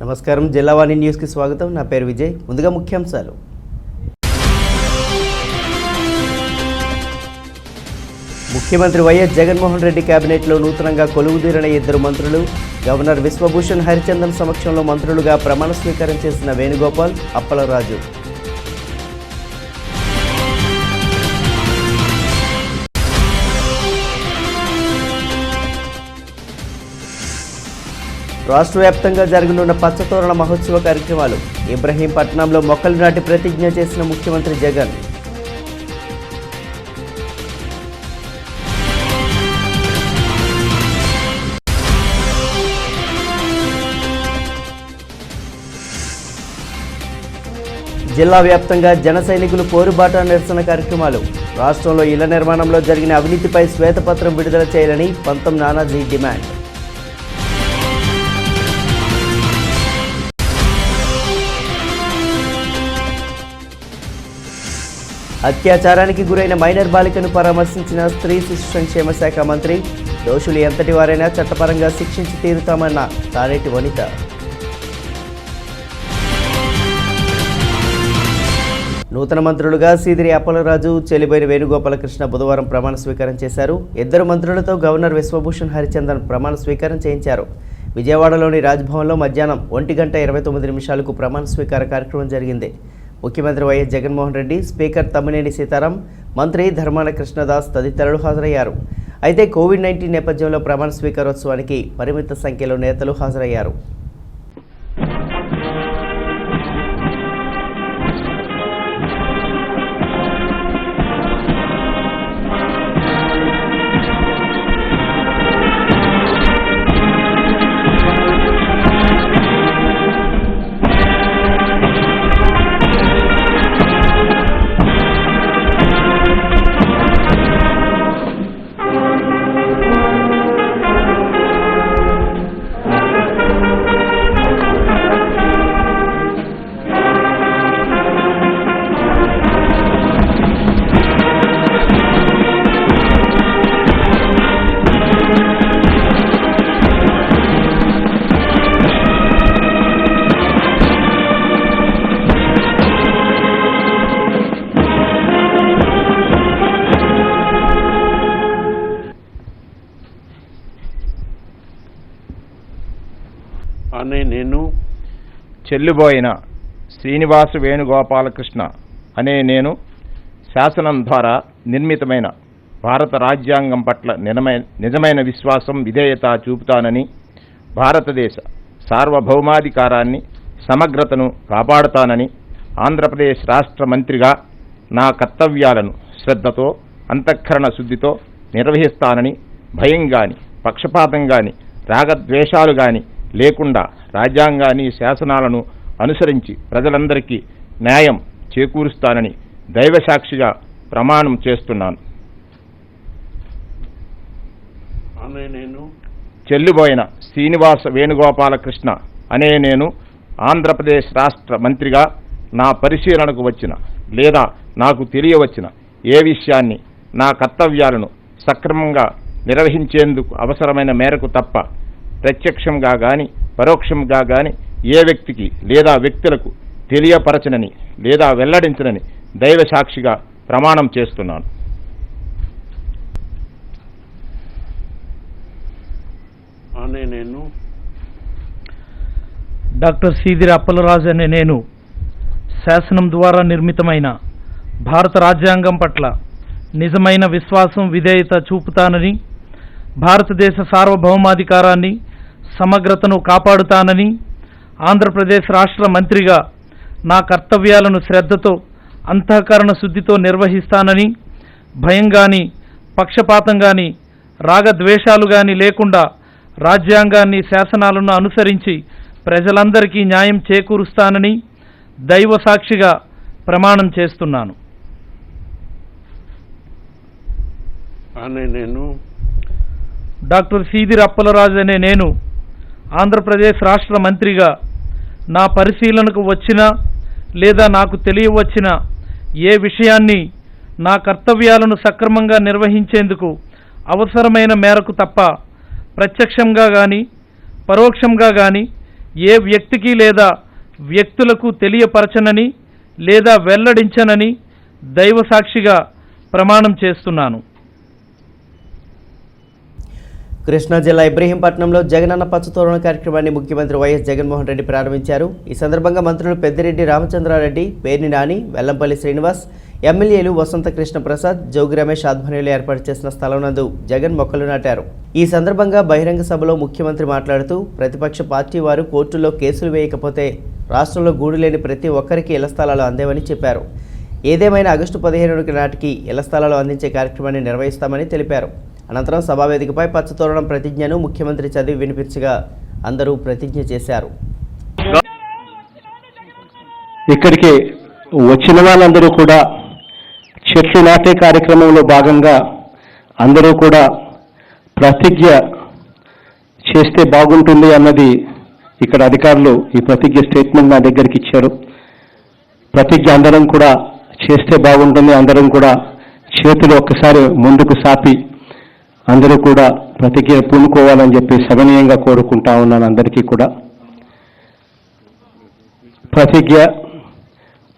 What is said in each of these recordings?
నమస్కారం, జిల్లావాణి న్యూస్ కి స్వాగతం. నా పేరు విజయ్. ముందుగా ముఖ్యాంశాలు. ముఖ్యమంత్రి వైఎస్ జగన్మోహన్ రెడ్డి కేబినెట్లో నూతనంగా కొలువుదీరిన 2 మంత్రులు. గవర్నర్ విశ్వభూషణ్ హరిచందన్ సమక్షంలో మంత్రులుగా ప్రమాణ స్వీకారం చేసిన వేణుగోపాల్, అప్పలరాజు. రాష్ట్ర వ్యాప్తంగా జరగనున్న పచ్చతోరణ మహోత్సవ కార్యక్రమాలు. ఇబ్రహీంపట్నంలో మొక్కలు నాటి ప్రతిజ్ఞ చేసిన ముఖ్యమంత్రి జగన్. జిల్లా వ్యాప్తంగా జన సైనికులు పోరుబాట నిరసన కార్యక్రమాలు. రాష్ట్రంలో ఇళ్ల నిర్మాణంలో జరిగిన అవినీతిపై శ్వేతపత్రం విడుదల చేయాలని పంతం నానాజీ డిమాండ్. అత్యాచారానికి గురైన మైనర్ బాలికను పరామర్శించిన స్త్రీ శిశు సంక్షేమ శాఖ మంత్రి. దోషులు ఎంతటి వారైనా చట్టపరంగా శిక్షించి తీరుతామన్న తానేటి వనిత. నూతన మంత్రులుగా సీదిరి అప్పలరాజు, చెలిబోయిన వేణుగోపాలకృష్ణ బుధవారం ప్రమాణ స్వీకారం చేశారు. 2 మంత్రులతో గవర్నర్ విశ్వభూషణ్ హరిచందన్ ప్రమాణ స్వీకారం చేయించారు. విజయవాడలోని రాజ్భవన్లో మధ్యాహ్నం 1:29 ప్రమాణ స్వీకార కార్యక్రమం జరిగింది. ముఖ్యమంత్రి వైఎస్ జగన్మోహన్ రెడ్డి, స్పీకర్ తమ్మినేని సీతారాం, మంత్రి ధర్మాన కృష్ణదాస్ తదితరులు హాజరయ్యారు. అయితే కోవిడ్-19 నేపథ్యంలో ప్రమాణ స్వీకారోత్సవానికి పరిమిత సంఖ్యలో నేతలు హాజరయ్యారు. నేను చెల్లిబోయిన శ్రీనివాస వేణుగోపాలకృష్ణ అనే నేను శాసనం ద్వారా నిర్మితమైన భారత రాజ్యాంగం పట్ల నిజమైన విశ్వాసం, విధేయత చూపుతానని, భారతదేశ సార్వభౌమాధికారాన్ని, సమగ్రతను కాపాడుతానని, ఆంధ్రప్రదేశ్ రాష్ట్ర మంత్రిగా నా కర్తవ్యాలను శ్రద్ధతో, అంతఃకరణ శుద్ధితో నిర్వహిస్తానని, భయం గాని, పక్షపాతం గాని, రాగద్వేషాలు గాని లేకుండా రాజ్యాంగాన్ని, శాసనాలను అనుసరించి ప్రజలందరికీ న్యాయం చేకూరుస్తానని దైవసాక్షిగా ప్రమాణం చేస్తున్నాను. నేను చెల్లిబోయిన శ్రీనివాస వేణుగోపాలకృష్ణ అనే నేను ఆంధ్రప్రదేశ్ రాష్ట్ర మంత్రిగా నా పరిశీలనకు వచ్చిన లేదా నాకు తెలియవచ్చిన ఏ విషయాన్ని, నా కర్తవ్యాలను సక్రమంగా నిర్వహించేందుకు అవసరమైన మేరకు తప్ప ప్రత్యక్షంగా గాని పరోక్షంగా గాని ఏ వ్యక్తికి లేదా వ్యక్తులకు తెలియపరచనని లేదా వెల్లడించనని దైవ సాక్షిగా ప్రమాణం చేస్తున్నాను. నేను డాక్టర్ సీదిరి అప్పలరాజు అనే నేను శాసనం ద్వారా నిర్మితమైన భారత రాజ్యాంగం పట్ల నిజమైన విశ్వాసం, విధేయత చూపుతానని, భారతదేశ సార్వభౌమాధికారాన్ని, సమగ్రతను కాపాడుతానని, ఆంధ్రప్రదేశ్ రాష్ట్ర మంత్రిగా నా కర్తవ్యాలను శ్రద్ధతో, అంతఃకరణ శుద్ధితో నిర్వహిస్తానని, భయం గాని, పక్షపాతం గాని, రాగద్వేషాలు గాని లేకుండా రాజ్యాంగాన్ని, శాసనాలను అనుసరించి ప్రజలందరికీ న్యాయం చేకూరుస్తానని దైవ సాక్షిగా ప్రమాణం చేస్తున్నాను. నేను డాక్టర్ సీదిరి అప్పలరాజు అనే నేను ఆంధ్రప్రదేశ్ రాష్ట్ర మంత్రిగా నా పరిశీలనకు వచ్చిన లేదా నాకు తెలియవచ్చిన ఏ విషయాన్ని నా కర్తవ్యాలను సక్రమంగా నిర్వహించేందుకు అవసరమైన మేరకు తప్ప ప్రత్యక్షంగా గాని పరోక్షంగా గాని ఏ వ్యక్తికి లేదా వ్యక్తులకు తెలియపరచనని లేదా వెల్లడించనని దైవ సాక్షిగా ప్రమాణం చేస్తున్నాను. కృష్ణా జిల్లా ఇబ్రహీంపట్నంలో జగనన్న పచ్చతోరణ కార్యక్రమాన్ని ముఖ్యమంత్రి వైఎస్ జగన్మోహన్ రెడ్డి ప్రారంభించారు. ఈ సందర్భంగా మంత్రులు పెద్దిరెడ్డి రామచంద్రారెడ్డి, పేర్ని నాని, వెల్లంపల్లి శ్రీనివాస్, ఎమ్మెల్యేలు వసంత కృష్ణ ప్రసాద్, జోగి రమేష్ ఆధ్వర్యంలో ఏర్పాటు చేసిన స్థలం నందు జగన్ మొక్కలు నాటారు. ఈ సందర్భంగా బహిరంగ సభలో ముఖ్యమంత్రి మాట్లాడుతూ ప్రతిపక్ష పార్టీ వారు కోర్టులో కేసులు వేయకపోతే రాష్ట్రంలో గూడు లేని ప్రతి ఒక్కరికి ఇళ్ల స్థలాలు అందేవని చెప్పారు. ఏదేమైనా ఆగస్టు 15 నాటికి ఇళ్ల స్థలాలు అందించే కార్యక్రమాన్ని నిర్వహిస్తామని తెలిపారు. అనంతరం సభావేదికపై పచ్చతోరణం ప్రతిజ్ఞను ముఖ్యమంత్రి చదివి వినిపించగా అందరూ ప్రతిజ్ఞ చేశారు. ఇక్కడికి వచ్చిన వాళ్ళందరూ కూడా చెట్లు నాటే కార్యక్రమంలో భాగంగా అందరూ కూడా ప్రతిజ్ఞ చేస్తే బాగుంటుంది అన్నది ఇక్కడ అధికారులు ఈ ప్రతిజ్ఞ స్టేట్మెంట్ నా దగ్గరికి ఇచ్చారు. ప్రతిజ్ఞ అందరం కూడా చేస్తే బాగుంటుంది. అందరం కూడా చేతులు ఒక్కసారి ముందుకు సాపి అందరూ కూడా ప్రతిజ్ఞ పూనుకోవాలని చెప్పి సవినయంగా కోరుకుంటా ఉన్నాను అందరికీ కూడా. ప్రతిజ్ఞ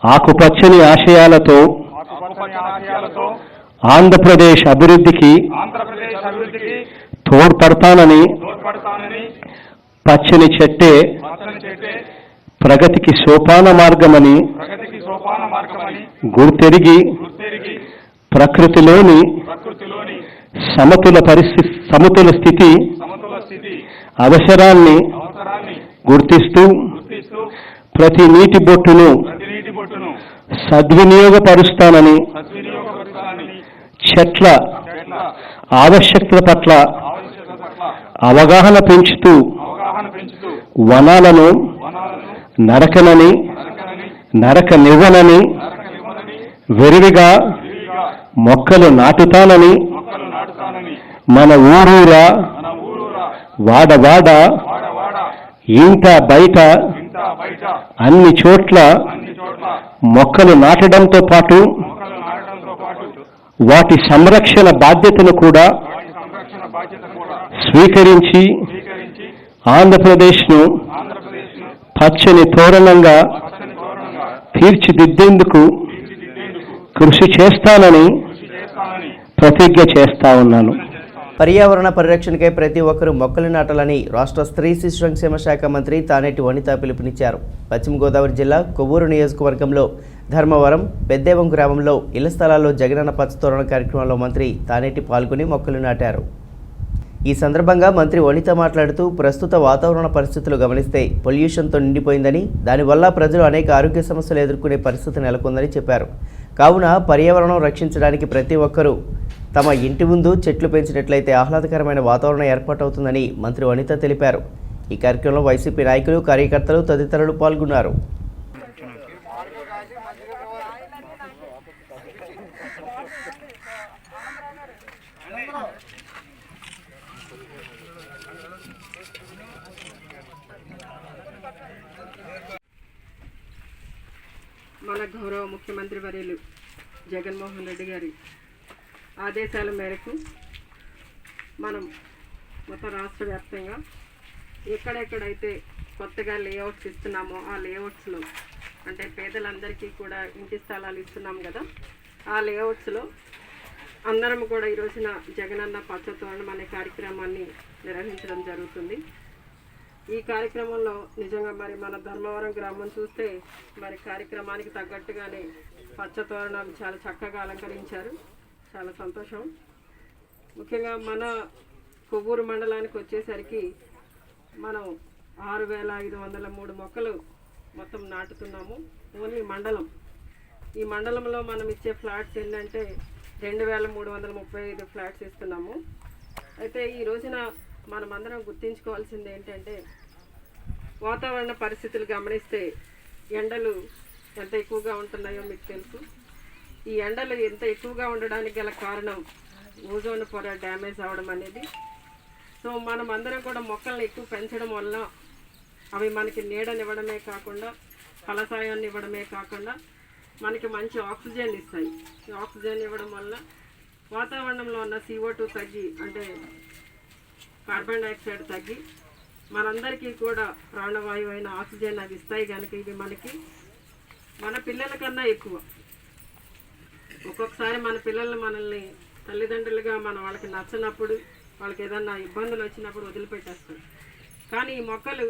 ఆకుపచ్చని ఆశయాలతో ఆంధ్రప్రదేశ్ అభివృద్ధికి తోడ్పడతానని, పచ్చని చెట్టే ప్రగతికి సోపాన మార్గమని గుర్తెరిగి ప్రకృతిలోని సమతుల స్థితి అవసరాన్ని గుర్తిస్తూ ప్రతి నీటి బొట్టును సద్వినియోగపరుస్తానని, చెట్ల ఆవశ్యకత పట్ల అవగాహన పెంచుతూ వనాలను నరకనివ్వనని, విరివిగా మొక్కలు నాటుతానని, మన ఊరూరా వాడవాడ ఇంట బయట అన్ని చోట్ల మొక్కలు నాటడంతో పాటు వాటి సంరక్షణ బాధ్యతను కూడా స్వీకరించి ఆంధ్రప్రదేశ్ను పచ్చని తోరణంగా తీర్చిదిద్దేందుకు కృషి చేస్తానని ప్రతిజ్ఞ చేస్తా ఉన్నాను. పర్యావరణ పరిరక్షణకై ప్రతి ఒక్కరూ మొక్కలు నాటాలని రాష్ట్ర స్త్రీ శిశు సంక్షేమ శాఖ మంత్రి తానేటి వనిత పిలుపునిచ్చారు. పశ్చిమ గోదావరి జిల్లా కొవ్వూరు నియోజకవర్గంలో ధర్మవరం, పెద్దేవం గ్రామంలో ఇళ్ల స్థలాల్లో జగనన్న పచ్చతోరణ కార్యక్రమంలో మంత్రి తానేటి పాల్గొని మొక్కలు నాటారు. ఈ సందర్భంగా మంత్రి వనిత మాట్లాడుతూ ప్రస్తుత వాతావరణ పరిస్థితులు గమనిస్తే పొల్యూషన్తో నిండిపోయిందని, దానివల్ల ప్రజలు అనేక ఆరోగ్య సమస్యలు ఎదుర్కొనే పరిస్థితి నెలకొందని చెప్పారు. కావున పర్యావరణం రక్షించడానికి ప్రతి ఒక్కరూ తమ ఇంటి ముందు చెట్లు పెంచినట్లయితే ఆహ్లాదకరమైన వాతావరణం ఏర్పాటవుతుందని మంత్రి వనిత తెలిపారు. ఈ కార్యక్రమంలో వైసీపీ నాయకులు, కార్యకర్తలు తదితరులు పాల్గొన్నారు. మన గౌరవ ముఖ్యమంత్రి వర్యులు జగన్మోహన్ రెడ్డి గారి ఆదేశాల మేరకు మనం మొత్తం రాష్ట్ర వ్యాప్తంగా ఎక్కడెక్కడైతే కొత్తగా లేఅవుట్స్ ఇస్తున్నామో ఆ లేఅవుట్స్లో అంటే పేదలందరికీ కూడా ఇంటి స్థలాలు ఇస్తున్నాం కదా, ఆ లేఅవుట్స్లో అందరం కూడా ఈ రోజున జగనన్న పచ్చతోరణం అనే కార్యక్రమాన్ని నిర్వహించడం జరుగుతుంది. ఈ కార్యక్రమంలో నిజంగా మరి మన ధర్మవరం గ్రామం చూస్తే మరి కార్యక్రమానికి తగ్గట్టుగానే పచ్చతోరణాలు చాలా చక్కగా అలంకరించారు. చాలా సంతోషం. ముఖ్యంగా మన కొవ్వూరు మండలానికి వచ్చేసరికి మనం 6,503 మొక్కలు మొత్తం నాటుతున్నాము. ఓన్లీ మండలం. ఈ మండలంలో మనం ఇచ్చే ఫ్లాట్స్ ఏంటంటే 2,335 ఫ్లాట్స్ ఇస్తున్నాము. అయితే ఈ రోజున మనమందరం గుర్తించుకోవాల్సింది ఏంటంటే వాతావరణ పరిస్థితులు గమనిస్తే ఎండలు ఎంత ఎక్కువగా ఉంటున్నాయో మీకు తెలుసు. ఈ ఎండలు ఎంత ఎక్కువగా ఉండడానికి గల కారణం ఓజోన్ పొర డ్యామేజ్ అవ్వడం అనేది. సో మనం అందరం కూడా మొక్కల్ని ఎక్కువ పెంచడం వల్ల అవి మనకి నీడనివ్వడమే కాకుండా ఫలసాయాన్ని ఇవ్వడమే కాకుండా మనకి మంచి ఆక్సిజన్ ఇస్తాయి. ఈ ఆక్సిజన్ ఇవ్వడం వల్ల వాతావరణంలో ఉన్న CO2 తగ్గి అంటే కార్బన్ డైఆక్సైడ్ తగ్గి మనందరికీ కూడా ప్రాణవాయువు అయిన ఆక్సిజన్ అవి ఇస్తాయి కనుక ఇవి మనకి మన పిల్లల కన్నా ఎక్కువ. ఒక్కొక్కసారి మన పిల్లల్ని మనల్ని తల్లిదండ్రులుగా మనం వాళ్ళకి నచ్చనప్పుడు, వాళ్ళకి ఏదన్నా ఇబ్బందులు వచ్చినప్పుడు వదిలిపెట్టేస్తాం. కానీ ఈ మొక్కలు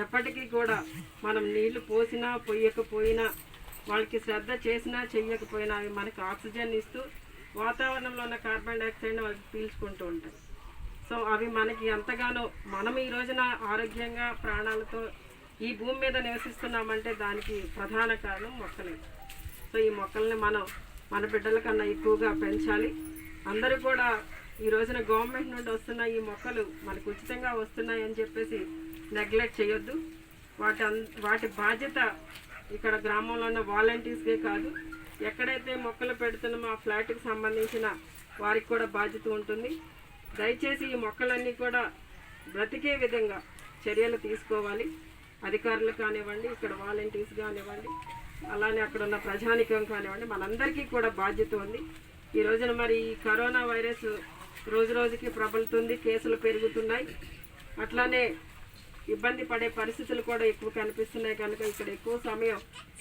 ఎప్పటికీ కూడా మనం నీళ్లు పోసినా పొయ్యకపోయినా, వాళ్ళకి శ్రద్ధ చేసినా చెయ్యకపోయినా అవి మనకి ఆక్సిజన్ ఇస్తూ వాతావరణంలో ఉన్న కార్బన్ డైఆక్సైడ్ని వాళ్ళకి పీల్చుకుంటూ ఉంటాయి. సో అవి మనకి ఎంతగానో, మనం ఈ రోజున ఆరోగ్యంగా ప్రాణాలతో ఈ భూమి మీద నివసిస్తున్నామంటే దానికి ప్రధాన కారణం మొక్కలే. సో ఈ మొక్కల్ని మనం మన బిడ్డల కన్నా ఎక్కువగా పెంచాలి. అందరూ కూడా ఈ రోజున గవర్నమెంట్ నుండి వస్తున్న ఈ మొక్కలు మనకు ఉచితంగా వస్తున్నాయి అని చెప్పేసి నెగ్లెక్ట్ చేయొద్దు. వాటి బాధ్యత ఇక్కడ గ్రామంలో ఉన్న వాలంటీర్స్కే కాదు, ఎక్కడైతే మొక్కలు పెడుతున్నామో ఆ ఫ్లాట్కి సంబంధించిన వారికి కూడా బాధ్యత ఉంటుంది. దయచేసి ఈ మొక్కలన్నీ కూడా బ్రతికే విధంగా చర్యలు తీసుకోవాలి. అధికారులు కానివ్వండి, ఇక్కడ వాలంటీర్స్ కానివ్వండి, అలానే అక్కడ ఉన్న ప్రజానికం కానివ్వండి, మనందరికీ కూడా బాధ్యత ఉంది. ఈ రోజున మరి ఈ కరోనా వైరస్ రోజు రోజుకి ప్రబలుతుంది, కేసులు పెరుగుతున్నాయి, అట్లానే ఇబ్బంది పడే పరిస్థితులు కూడా ఎక్కువ కనిపిస్తున్నాయి. కనుక ఇక్కడ ఎక్కువ సమయం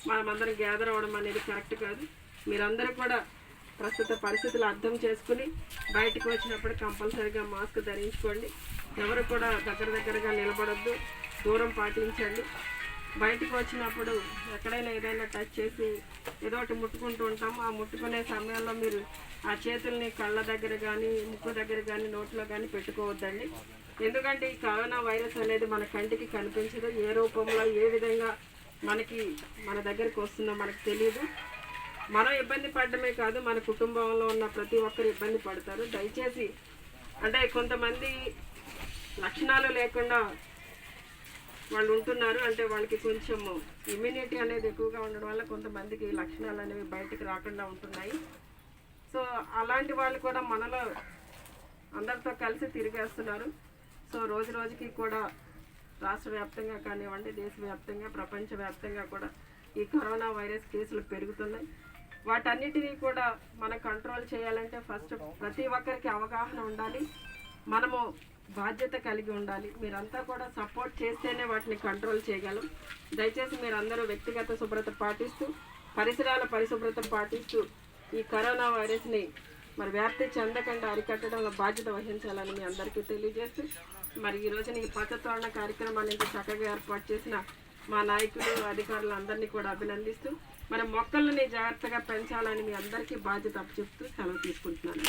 మనమందరం గ్యాదర్ అవ్వడం అనేది కరెక్ట్ కాదు. మీరందరూ కూడా ప్రస్తుత పరిస్థితులు అర్థం చేసుకుని బయటకు వచ్చినప్పుడు కంపల్సరీగా మాస్క్ ధరించుకోండి. ఎవరు కూడా దగ్గరగా నిలబడొద్దు, దూరం పాటించండి. బయటకు వచ్చినప్పుడు ఎక్కడైనా ఏదైనా టచ్ చేసి ఏదో ఒకటి ముట్టుకుంటూ ఉంటాము. ఆ ముట్టుకునే సమయంలో మీరు ఆ చేతుల్ని కళ్ళ దగ్గర కానీ, ముక్కు దగ్గర కానీ, నోట్లో కానీ పెట్టుకోవద్దండి. ఎందుకంటే ఈ కరోనా వైరస్ అనేది మన కంటికి కనిపించదు. ఏ రూపంలో ఏ విధంగా మన దగ్గరికి వస్తుందో మనకు తెలియదు. మనం ఇబ్బంది పడడమే కాదు, మన కుటుంబంలో ఉన్న ప్రతి ఒక్కరు ఇబ్బంది పడతారు. దయచేసి అంటే కొంతమంది లక్షణాలు లేకుండా వాళ్ళు ఉంటున్నారు, అంటే వాళ్ళకి కొంచెం ఇమ్యూనిటీ అనేది ఎక్కువగా ఉండడం వల్ల కొంతమందికి లక్షణాలు అనేవి బయటకు రాకుండా ఉంటున్నాయి. సో అలాంటి వాళ్ళు కూడా మనలో అందరితో కలిసి తిరిగేస్తున్నారు. సో రోజు రోజుకి కూడా రాష్ట్ర వ్యాప్తంగా కానివ్వండి, దేశవ్యాప్తంగా, ప్రపంచవ్యాప్తంగా కూడా ఈ కరోనా వైరస్ కేసులు పెరుగుతున్నాయి. వాటన్నిటినీ కూడా మనం కంట్రోల్ చేయాలంటే ఫస్ట్ ప్రతి ఒక్కరికి అవగాహన ఉండాలి, మనము బాధ్యత కలిగి ఉండాలి. మీరంతా కూడా సపోర్ట్ చేస్తేనే వాటిని కంట్రోల్ చేయగలం. దయచేసి మీరందరూ వ్యక్తిగత శుభ్రత పాటిస్తూ, పరిసరాల పరిశుభ్రత పాటిస్తూ ఈ కరోనా వైరస్ని మరి వ్యాప్తి చెందకుండా అరికట్టడంలో బాధ్యత వహించాలని మీ అందరికీ తెలియజేస్తూ, మరి ఈ రోజున ఈ పచ్చతోరణ కార్యక్రమాన్ని చక్కగా ఏర్పాటు చేసిన మా నాయకులు, అధికారులు అందరినీ కూడా అభినందిస్తూ, మన మొక్కలని జాగ్రత్తగా పెంచాలని మీ అందరికీ బాధ్యత అప్పచెప్తూ సెలవు తీసుకుంటున్నాను.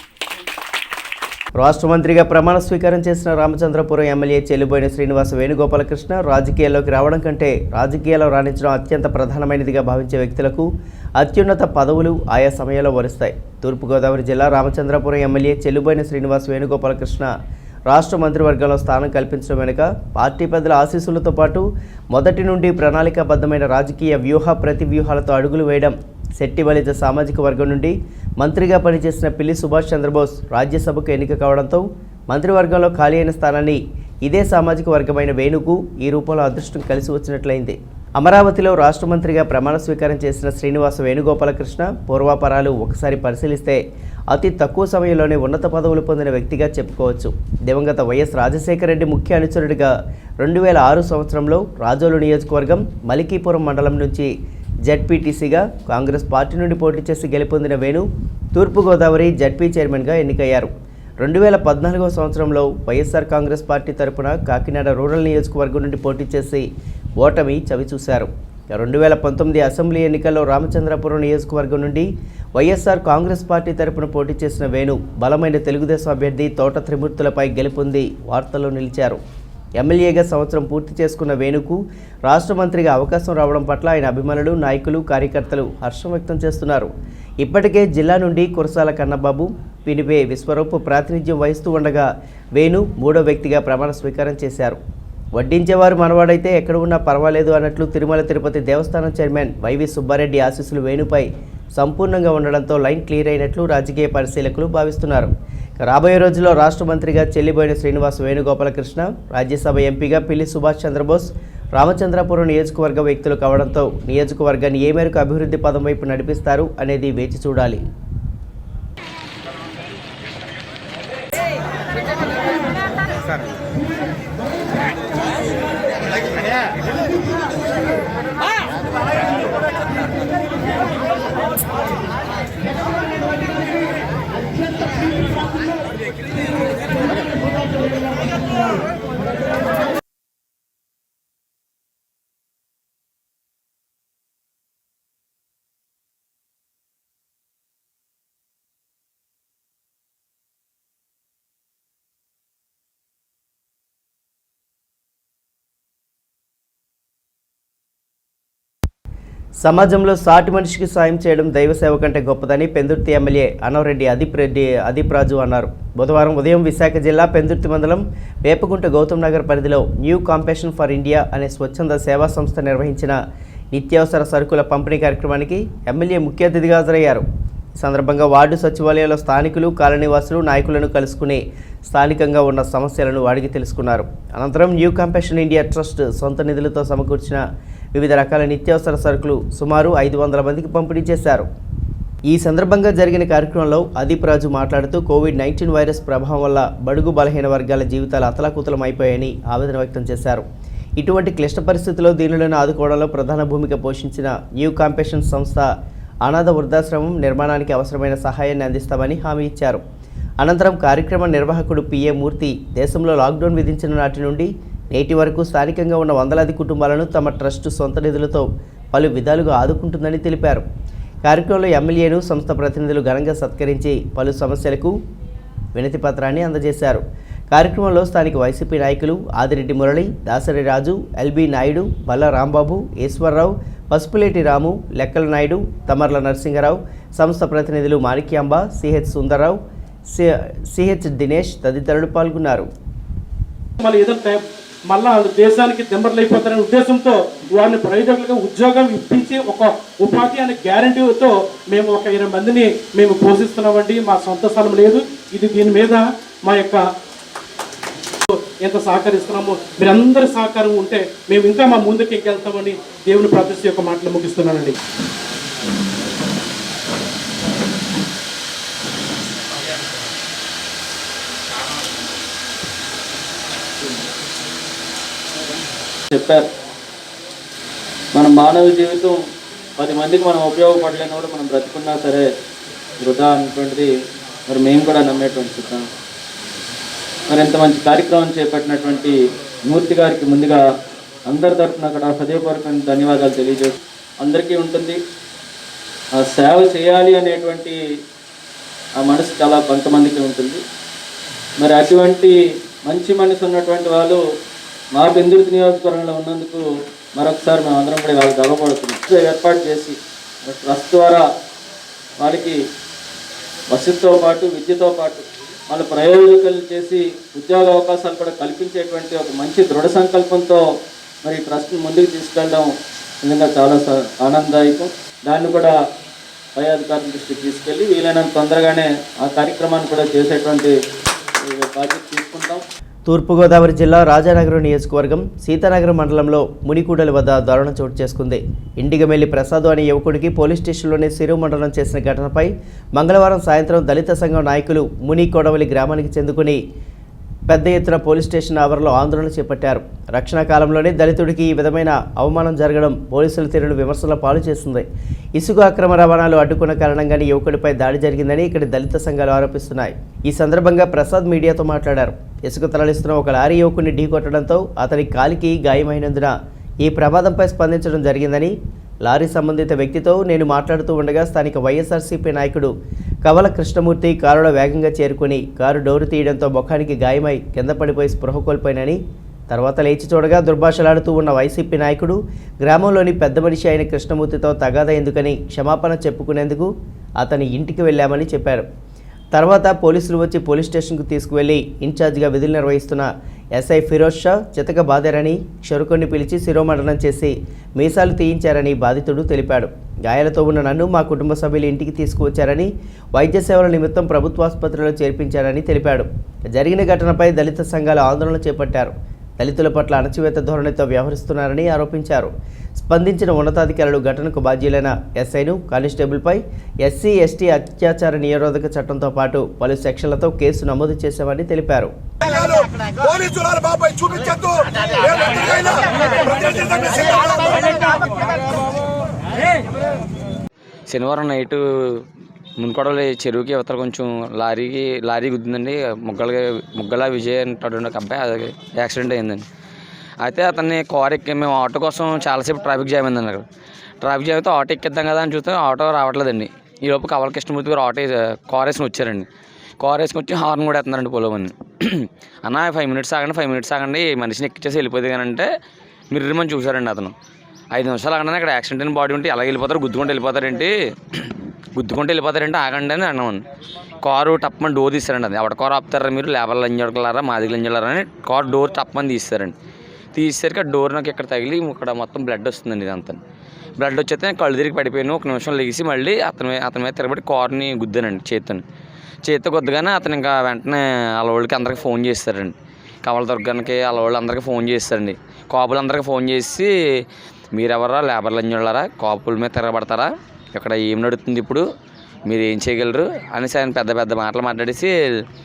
రాష్ట్ర మంత్రిగా ప్రమాణ స్వీకారం చేసిన రామచంద్రపురం ఎమ్మెల్యే చెల్లిబోయిన శ్రీనివాస వేణుగోపాలకృష్ణ రాజకీయాల్లోకి రావడం కంటే రాజకీయాల్లో రాణించడం అత్యంత ప్రధానమైనదిగా భావించే వ్యక్తులకు అత్యున్నత పదవులు ఆయా సమయంలో వరుస్తాయి. తూర్పుగోదావరి జిల్లా రామచంద్రపురం ఎమ్మెల్యే చెల్లిబోయిన శ్రీనివాస వేణుగోపాలకృష్ణ రాష్ట్ర మంత్రివర్గంలో స్థానం కల్పించడం వెనుక పార్టీ పెద్దల ఆశీస్సులతో పాటు మొదటి నుండి ప్రణాళికాబద్ధమైన రాజకీయ ప్రతి వ్యూహాలతో అడుగులు వేయడం, శెట్టి బలిజ సామాజిక వర్గం నుండి మంత్రిగా పనిచేసిన పిల్లి సుభాష్ చంద్రబోస్ రాజ్యసభకు ఎన్నిక కావడంతో మంత్రివర్గంలో ఖాళీ అయిన స్థానాన్ని ఇదే సామాజిక వర్గమైన వేణుకు ఈ రూపంలో అదృష్టం కలిసి వచ్చినట్లయింది. అమరావతిలో రాష్ట్ర మంత్రిగా ప్రమాణ స్వీకారం చేసిన శ్రీనివాస వేణుగోపాలకృష్ణ పూర్వాపరాలు ఒకసారి పరిశీలిస్తే అతి తక్కువ సమయంలోనే ఉన్నత పదవులు పొందిన వ్యక్తిగా చెప్పుకోవచ్చు. దివంగత వైఎస్ రాజశేఖర రెడ్డి ముఖ్య అనుచరుడిగా 2006 సంవత్సరంలో రాజోలు నియోజకవర్గం మలికీపురం మండలం నుంచి జడ్పీటీసీగా కాంగ్రెస్ పార్టీ నుండి పోటీ చేసి గెలుపొందిన వేణు తూర్పుగోదావరి జడ్పీ చైర్మన్గా ఎన్నికయ్యారు. 2014 సంవత్సరంలో వైఎస్ఆర్ కాంగ్రెస్ పార్టీ తరపున కాకినాడ రూరల్ నియోజకవర్గం నుండి పోటీ చేసి ఓటమి చవిచూశారు. 2019 అసెంబ్లీ ఎన్నికల్లో రామచంద్రపురం నియోజకవర్గం నుండి వైఎస్ఆర్ కాంగ్రెస్ పార్టీ తరపున పోటీ చేసిన వేణు బలమైన తెలుగుదేశం అభ్యర్థి తోట త్రిమూర్తులపై గెలుపొంది వార్తల్లో నిలిచారు. ఎమ్మెల్యేగా సంవత్సరం పూర్తి చేసుకున్న వేణుకు రాష్ట్ర మంత్రిగా అవకాశం రావడం పట్ల ఆయన అభిమానులు, నాయకులు, కార్యకర్తలు హర్షం వ్యక్తం చేస్తున్నారు. ఇప్పటికే జిల్లా నుండి కురసాల కన్నబాబు, పినిపే విశ్వరూప్ ప్రాతినిధ్యం వహిస్తూ ఉండగా వేణు మూడో వ్యక్తిగా ప్రమాణ స్వీకారం చేశారు. వడ్డించేవారు మనవాడైతే ఎక్కడ ఉన్నా పర్వాలేదు అన్నట్లు తిరుమల తిరుపతి దేవస్థానం చైర్మన్ వైవి సుబ్బారెడ్డి ఆశీస్సులు వేణుపై సంపూర్ణంగా ఉండడంతో లైన్ క్లియర్ అయినట్లు రాజకీయ పరిశీలకులు భావిస్తున్నారు. రాబోయే రోజుల్లో రాష్ట్ర మంత్రిగా చెల్లిబోయిన శ్రీనివాస వేణుగోపాలకృష్ణ, రాజ్యసభ ఎంపీగా పిల్లి సుభాష్ చంద్రబోస్ రామచంద్రపురం నియోజకవర్గ వ్యక్తులు కావడంతో నియోజకవర్గాన్ని ఏ మేరకు అభివృద్ధి పదం వైపు నడిపిస్తారు అనేది వేచి చూడాలి. సార్ సమాజంలో సాటి మనిషికి సాయం చేయడం దైవ సేవ కంటే గొప్పదని పెందుర్తి ఎమ్మెల్యే అనవరెడ్డి అదీప్ రాజు అన్నారు. బుధవారం ఉదయం విశాఖ జిల్లా పెందుర్తి మండలం వేపగుంట గౌతమ్ నగర్ పరిధిలో న్యూ కాంపాషన్ ఫర్ ఇండియా అనే స్వచ్ఛంద సేవా సంస్థ నిర్వహించిన నిత్యావసర సరుకుల పంపిణీ కార్యక్రమానికి ఎమ్మెల్యే ముఖ్య అతిథిగా హాజరయ్యారు. ఈ సందర్భంగా వార్డు సచివాలయంలో స్థానికులు, కాలనీవాసులు, నాయకులను కలుసుకుని స్థానికంగా ఉన్న సమస్యలను అడిగి తెలుసుకున్నారు. అనంతరం న్యూ కాంపాషన్ ఇండియా ట్రస్ట్ సొంత నిధులతో సమకూర్చిన వివిధ రకాల నిత్యావసర సరుకులు సుమారు 500 మందికి పంపిణీ చేశారు. ఈ సందర్భంగా జరిగిన కార్యక్రమంలో అదీప్ రాజు మాట్లాడుతూ కోవిడ్-19 వైరస్ ప్రభావం వల్ల బడుగు బలహీన వర్గాల జీవితాలు అతలాకుతలం అయిపోయాయని ఆవేదన వ్యక్తం చేశారు. ఇటువంటి క్లిష్ట పరిస్థితుల్లో దీనులను ఆదుకోవడంలో ప్రధాన భూమిక పోషించిన న్యూ కాంపాషన్ సంస్థ అనాథ వృద్ధాశ్రమం నిర్మాణానికి అవసరమైన సహాయాన్ని అందిస్తామని హామీ ఇచ్చారు. అనంతరం కార్యక్రమ నిర్వాహకుడు పిఏ మూర్తి దేశంలో లాక్డౌన్ విధించిన నాటి నుండి నేటి వరకు స్థానికంగా ఉన్న వందలాది కుటుంబాలను తమ ట్రస్టు సొంత నిధులతో పలు విధాలుగా ఆదుకుంటుందని తెలిపారు. కార్యక్రమంలో ఎమ్మెల్యేను సంస్థ ప్రతినిధులు ఘనంగా సత్కరించి పలు సమస్యలకు వినతి పత్రాన్ని అందజేశారు. కార్యక్రమంలో స్థానిక వైసీపీ నాయకులు ఆదిరెడ్డి మురళి, దాసరి రాజు, ఎల్బీ నాయుడు, బల్ల రాంబాబు, ఈశ్వరరావు, పసుపులేటి రాము, లెక్కల నాయుడు, తమర్ల నరసింహరావు, సంస్థ ప్రతినిధులు మాణిక్యాంబ, సిహెచ్ సుందరరావు, సిహెచ్ దినేష్ తదితరులు పాల్గొన్నారు. మళ్ళా దేశానికి దింబర్లైపోతారనే ఉద్దేశంతో వారిని ప్రయోజకులుగా ఉద్యోగం ఇప్పించి ఒక ఉపాధి అనే గ్యారంటీతో మేము ఒక 20 మందిని మేము పోషిస్తున్నామండి. మా సొంత స్థలం లేదు. దీని మీద మా యొక్క ఎంత సహకరిస్తున్నామో మీరందరి సహకారం ఉంటే మేము ఇంకా మా ముందుకు ఎక్కెళ్తామని దేవుని ప్రార్థిస్తూ యొక్క మాటలు ముగిస్తున్నానండి. చెప్పారు, మన మానవ జీవితం 10 మందికి మనం ఉపయోగపడలేని కూడా మనం బ్రతుకున్నా సరే వృధా అనేటువంటిది మరి మేము కూడా నమ్మేటువంటి సిద్ధం. మరి ఎంత మంచి కార్యక్రమం చేపట్టినటువంటి మూర్తి గారికి ముందుగా అందరి తరఫున కూడా హృదయపూర్వకమైన ధన్యవాదాలు తెలియజేస్తూ, అందరికీ ఉంటుంది ఆ సేవ చేయాలి అనేటువంటి ఆ మనసు చాలా కొంతమందికి ఉంటుంది. మరి అటువంటి మంచి మనసు ఉన్నటువంటి వాళ్ళు మా పెందుర్తి నియోజకవర్గంలో ఉన్నందుకు మరొకసారి మేము అందరం కూడా వాళ్ళకి గర్వపడుతున్నాం. ఏర్పాటు చేసి ట్రస్ట్ ద్వారా వారికి వసతితో పాటు విద్యతో పాటు వాళ్ళ ప్రయోజకులు చేసి ఉద్యోగ అవకాశాలు కూడా కల్పించేటువంటి ఒక మంచి దృఢ సంకల్పంతో మరి ట్రస్ట్ని ముందుకు తీసుకెళ్ళడం నిజంగా చాలా ఆనందదాయకం. దాన్ని కూడా పై అధికారుల దృష్టికి తీసుకెళ్ళి వీలైనంత తొందరగానే ఆ కార్యక్రమాన్ని కూడా చేసేటువంటి బాధ్యత తీసుకుంటాం. తూర్పుగోదావరి జిల్లా రాజానగరం నియోజకవర్గం సీతానగరం మండలంలో మునికూడలి వద్ద దారుణం చోటు చేసుకుంది. ఇండిగమెల్లి ప్రసాద్ అనే యువకుడికి పోలీస్ స్టేషన్లోనే శిరోమండనం చేసిన ఘటనపై మంగళవారం సాయంత్రం దళిత సంఘం నాయకులు మునికొడవలి గ్రామానికి చెందుకుని పెద్ద ఎత్తున పోలీస్ స్టేషన్ ఆవరణలో ఆందోళన చేపట్టారు. రక్షణ కాలంలోనే దళితుడికి ఈ విధమైన అవమానం జరగడం పోలీసుల తీరును విమర్శల పాలు చేస్తుంది. ఇసుక అక్రమ రవాణాలు అడ్డుకున్న కారణంగానే యువకుడిపై దాడి జరిగిందని ఇక్కడి దళిత సంఘాలు ఆరోపిస్తున్నాయి. ఈ సందర్భంగా ప్రసాద్ మీడియాతో మాట్లాడారు. ఇసుక తరలిస్తున్న ఒక లారీ యువకుడిని ఢీకొట్టడంతో అతని కాలికి గాయమైనందున ఈ ప్రమాదంపై స్పందించడం జరిగిందని, లారీ సంబంధిత వ్యక్తితో నేను మాట్లాడుతూ ఉండగా స్థానిక వైఎస్ఆర్సీపీ నాయకుడు కవల కృష్ణమూర్తి కారులో వేగంగా చేరుకుని కారు డోరు తీయడంతో ముఖానికి గాయమై కింద పడిపోయి స్పృహ కోల్పోయినని, తర్వాత లేచి చూడగా దుర్భాషలాడుతూ ఉన్న వైసీపీ నాయకుడు గ్రామంలోని పెద్ద మనిషి అయిన కృష్ణమూర్తితో తగాదా ఎందుకని క్షమాపణ చెప్పుకునేందుకు అతని ఇంటికి వెళ్ళామని చెప్పారు. తర్వాత పోలీసులు వచ్చి పోలీస్ స్టేషన్కు తీసుకువెళ్లి ఇన్ఛార్జిగా విధులు నిర్వహిస్తున్న ఎస్ఐ ఫిరోజ్ షా చితక బాదారని, క్షరుకుని పిలిచి శిరోమండనం చేసి మీసాలు తీయించారని బాధితుడు తెలిపాడు. గాయాలతో ఉన్న నన్ను మా కుటుంబ సభ్యులు ఇంటికి తీసుకువచ్చారని, వైద్య సేవల నిమిత్తం ప్రభుత్వాసుపత్రిలో చేర్పించారని తెలిపాడు. జరిగిన ఘటనపై దళిత సంఘాలు ఆందోళన చేపట్టారు. దళితుల పట్ల అణచివేత ధోరణితో వ్యవహరిస్తున్నారని ఆరోపించారు. స్పందించిన ఉన్నతాధికారులు ఘటనకు బాధ్యులైన ఎస్ఐను, కానిస్టేబుల్పై ఎస్సీ ఎస్టీ అత్యాచార నిరోధక చట్టంతో పాటు పలు సెక్షన్లతో కేసు నమోదు చేశామని తెలిపారు. శనివారం నైటు మున్కొడవలి చెరువుకి అవతల కొంచెం లారీ గుద్దిందండి. ముగ్గల విజయ్ అంటాడు ఒక అబ్బాయి, అది యాక్సిడెంట్ అయిందండి. అయితే అతన్ని కార్ ఎక్కి మేము ఆటో కోసం చాలాసేపు ట్రాఫిక్ జామ్ అయిందండి. అక్కడ ట్రాఫిక్ జామ్ అయితే ఆటో ఎక్కిద్దాం కదా అని చూస్తే ఆటో రావట్లేదండి. ఈ లోపు కవల కృష్ణమూర్తి గారు కార్ వేసుకుని వచ్చారండి. కార్ వేసుకుని వచ్చి హార్న్ కూడా వేస్తున్నారండి పొలమని. అన్న 5 మినిట్స్ ఆగండి మనిషిని ఎక్కిచ్చేసి వెళ్ళిపోతే కానీ అంటే మీరు మనం చూసారండి. అతను 5 నిమిషాలు ఆగండి, అక్కడ యాక్సిడెంట్ అయిన బాడీ ఉంటే అలాగే వెళ్ళిపోతారు, గుద్దుకుంటూ వెళ్ళిపోతారంటే ఆగండి అని అన్నామండి. Car టప్పమని door తీస్తారండి. అది ఎవడ కారు ఆపుతారా మీరు, లేబర్లు లంజడగలరా మాదిగలు లంజడగలరా అని కారు డోర్ టప్పమని తీస్తారండి. తీసేసరికి ఆ డోర్ నాకు ఇక్కడ తగిలి ఇక్కడ మొత్తం బ్లడ్ వస్తుందండి. ఇదంతా బ్లడ్ వచ్చేస్తే నేను కళ్ళు తిరిగి పడిపోయాను. ఒక నిమిషం లెగిసి మళ్ళీ అతని మీద తిరగబడి కారుని గుద్దానండి చేత్తో గుద్దగానే అతను ఇంకా వెంటనే వాళ్ళ వాళ్ళకి అందరికీ ఫోన్ చేస్తారండి. కవల దుర్గానికి వాళ్ళ వాళ్ళు అందరికీ ఫోన్ చేస్తారండి. కాపులు అందరికీ ఫోన్ చేసి మీరెవరా, లేబర్లు లంజడగలరా, కాపుల మీద తిరగబడతారా, ఇక్కడ ఏం నడుస్తుంది, ఇప్పుడు మీరు ఏం చేయగలరు అనేసి ఆయన పెద్ద మాటలు మాట్లాడేసి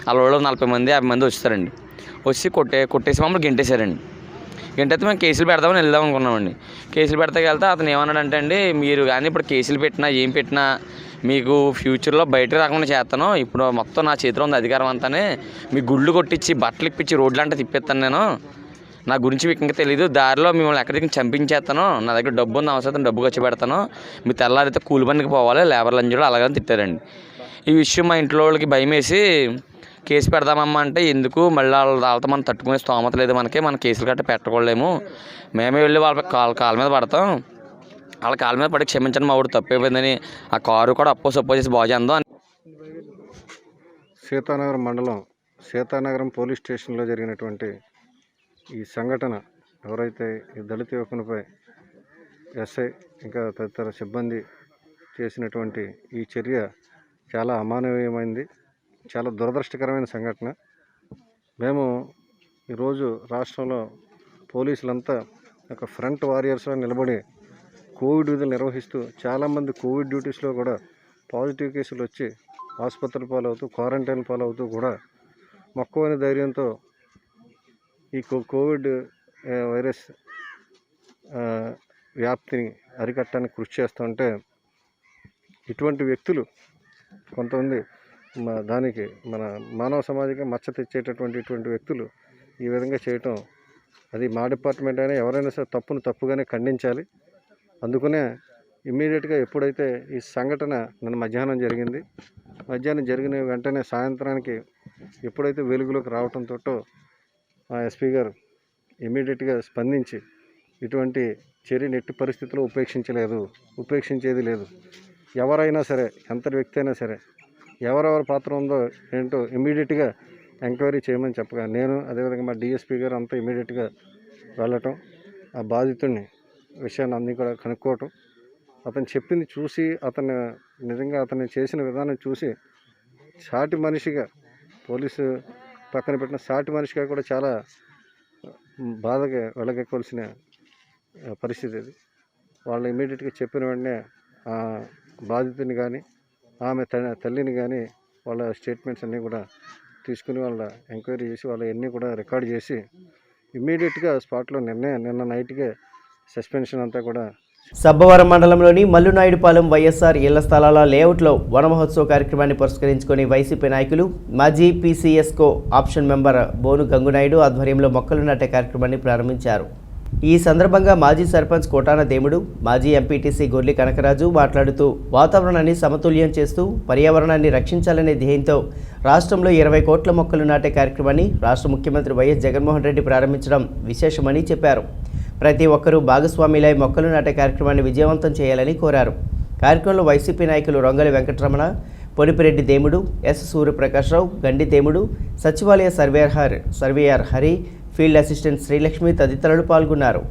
వాళ్ళ వాళ్ళు 40 మంది 50 మంది వచ్చారండి. వచ్చి కొట్టేసి మమ్మల్ని గెంటేశారండి. గెంటైతే మేము కేసులు పెడదామని వెళ్దాం అనుకున్నామండి. కేసులు వెళ్తే అతను ఏమన్నాడంటే అండి, మీరు కానీ ఇప్పుడు కేసులు పెట్టినా ఏం పెట్టినా మీకు ఫ్యూచర్లో బయటకు రాకుండా చేస్తాను. ఇప్పుడు మొత్తం నా చేతిలో ఉంది అధికారం అంతానే. మీ గుళ్ళు కొట్టించి బట్టలు ఇప్పించి రోడ్లు అంటే తిప్పేస్తాను. నేను నా గురించి మీకు ఇంకా తెలియదు. దారిలో మిమ్మల్ని ఎక్కడికి చంపించేస్తాను. నా దగ్గర డబ్బు ఉంది, అవసరం డబ్బు ఖర్చు పెడతాను. మీ తెల్లారైతే కూలి పనికి పోవాలి, లేబర్ లంజులు అలాగని తిట్టారండి. ఈ విషయం మా ఇంట్లో వాళ్ళకి భయం వేసి కేసు పెడదామమ్మా అంటే, ఎందుకు మళ్ళీ వాళ్ళతో మనం తట్టుకునే స్తోమత లేదు, మన కేసులు గట్ట పెట్టకూడలేము, మేమే వెళ్ళి వాళ్ళ కాళ్ళ మీద పడతాం, వాళ్ళ కాళ్ళ మీద పడి క్షమించండి మా ఊరు తప్పైపోయిందని ఆ కారు కూడా సప్పో చేసి బాగు చేద్దాం అని. సీతానగరం మండలం సీతానగరం పోలీస్ స్టేషన్లో జరిగినటువంటి ఈ సంఘటన, ఎవరైతే ఈ దళిత యువకునిపై ఎస్ఐ ఇంకా తదితర సిబ్బంది చేసినటువంటి ఈ చర్య చాలా అమానవీయమైంది, చాలా దురదృష్టకరమైన సంఘటన. మేము ఈరోజు రాష్ట్రంలో పోలీసులంతా ఒక ఫ్రంట్ వారియర్స్లో నిలబడి కోవిడ్ విధులు నిర్వహిస్తూ చాలామంది కోవిడ్ డ్యూటీస్లో కూడా పాజిటివ్ కేసులు వచ్చి ఆసుపత్రుల పాలవుతూ క్వారంటైన్ పాలవుతూ కూడా మక్కువైన ధైర్యంతో ఈ కోవిడ్ వైరస్ వ్యాప్తిని అరికట్టడానికి కృషి చేస్తుంటే, ఇటువంటి వ్యక్తులు కొంతమంది దానికి మన మానవ సమాజంగా మచ్చ తెచ్చేటటువంటి ఇటువంటి వ్యక్తులు ఈ విధంగా చేయటం, అది మా డిపార్ట్మెంట్ అయినా ఎవరైనా సరే తప్పుగానే ఖండించాలి. అందుకనే ఇమ్మీడియట్గా ఎప్పుడైతే ఈ సంఘటన నిన్న మధ్యాహ్నం జరిగిన వెంటనే సాయంత్రానికి ఎప్పుడైతే వెలుగులోకి రావడంతో మా ఎస్పీ గారు ఇమ్మీడియట్గా స్పందించి ఇటువంటి చర్యను ఎట్టి పరిస్థితుల్లో ఉపేక్షించేది లేదు. ఎవరైనా సరే, ఎంత వ్యక్తి అయినా సరే, ఎవరెవరి పాత్ర ఉందో ఏంటో ఇమ్మీడియట్గా ఎంక్వైరీ చేయమని చెప్పగా, నేను అదేవిధంగా మా డిఎస్పీ గారు అంతా ఇమ్మీడియట్గా వెళ్ళటం, ఆ బాధితుడిని విషయాన్ని అన్నీ కూడా కనుక్కోవటం, అతను చెప్పింది చూసి నిజంగా అతను చేసిన విధానం చూసి సాటి మనిషిగా, పోలీసు పక్కన పెట్టిన సాటి మనిషిగా కూడా చాలా బాధగా వెళ్ళగక్కవలసిన పరిస్థితి ఇది. వాళ్ళు ఇమ్మీడియట్గా చెప్పిన వెంటనే ఆ బాధితుని కానీ ఆమె తల్లిని కానీ వాళ్ళ స్టేట్మెంట్స్ అన్నీ కూడా తీసుకుని వాళ్ళ ఎంక్వైరీ చేసి వాళ్ళ అన్నీ కూడా రికార్డ్ చేసి ఇమ్మీడియట్గా స్పాట్లో నిన్న నైట్గా సస్పెన్షన్ అంతా కూడా. సబ్బవరం మండలంలోని మల్లునాయుడుపాలెం వైఎస్ఆర్ ఇళ్ల స్థలాల లేఅవుట్లో వన మహోత్సవ కార్యక్రమాన్ని పురస్కరించుకొని వైసీపీ నాయకులు మాజీ పీసీఎస్కో ఆప్షన్ మెంబర్ బోను గంగునాయుడు ఆధ్వర్యంలో మొక్కలు నాటే కార్యక్రమాన్ని ప్రారంభించారు. ఈ సందర్భంగా మాజీ సర్పంచ్ కోటాన దేముడు, మాజీ ఎంపీటీసీ గొర్లి కనకరాజు మాట్లాడుతూ వాతావరణాన్ని సమతుల్యం చేస్తూ పర్యావరణాన్ని రక్షించాలనే ధ్యేయంతో రాష్ట్రంలో 20 కోట్ల మొక్కలు నాటే కార్యక్రమాన్ని రాష్ట్ర ముఖ్యమంత్రి వైఎస్ జగన్మోహన్ రెడ్డి ప్రారంభించడం విశేషమని చెప్పారు. ప్రతి ఒక్కరూ భాగస్వామిలై మొక్కలు నాటే కార్యక్రమాన్ని విజయవంతం చేయాలని కోరారు. కార్యక్రమంలో వైసీపీ నాయకులు రొంగలి వెంకటరమణ, పొడిపిరెడ్డి దేముడు, ఎస్ సూర్యప్రకాశ్రావు, గండి దేముడు, సచివాలయ surveyor Hari, field assistant Srilakshmi తదితరులు పాల్గొన్నారు.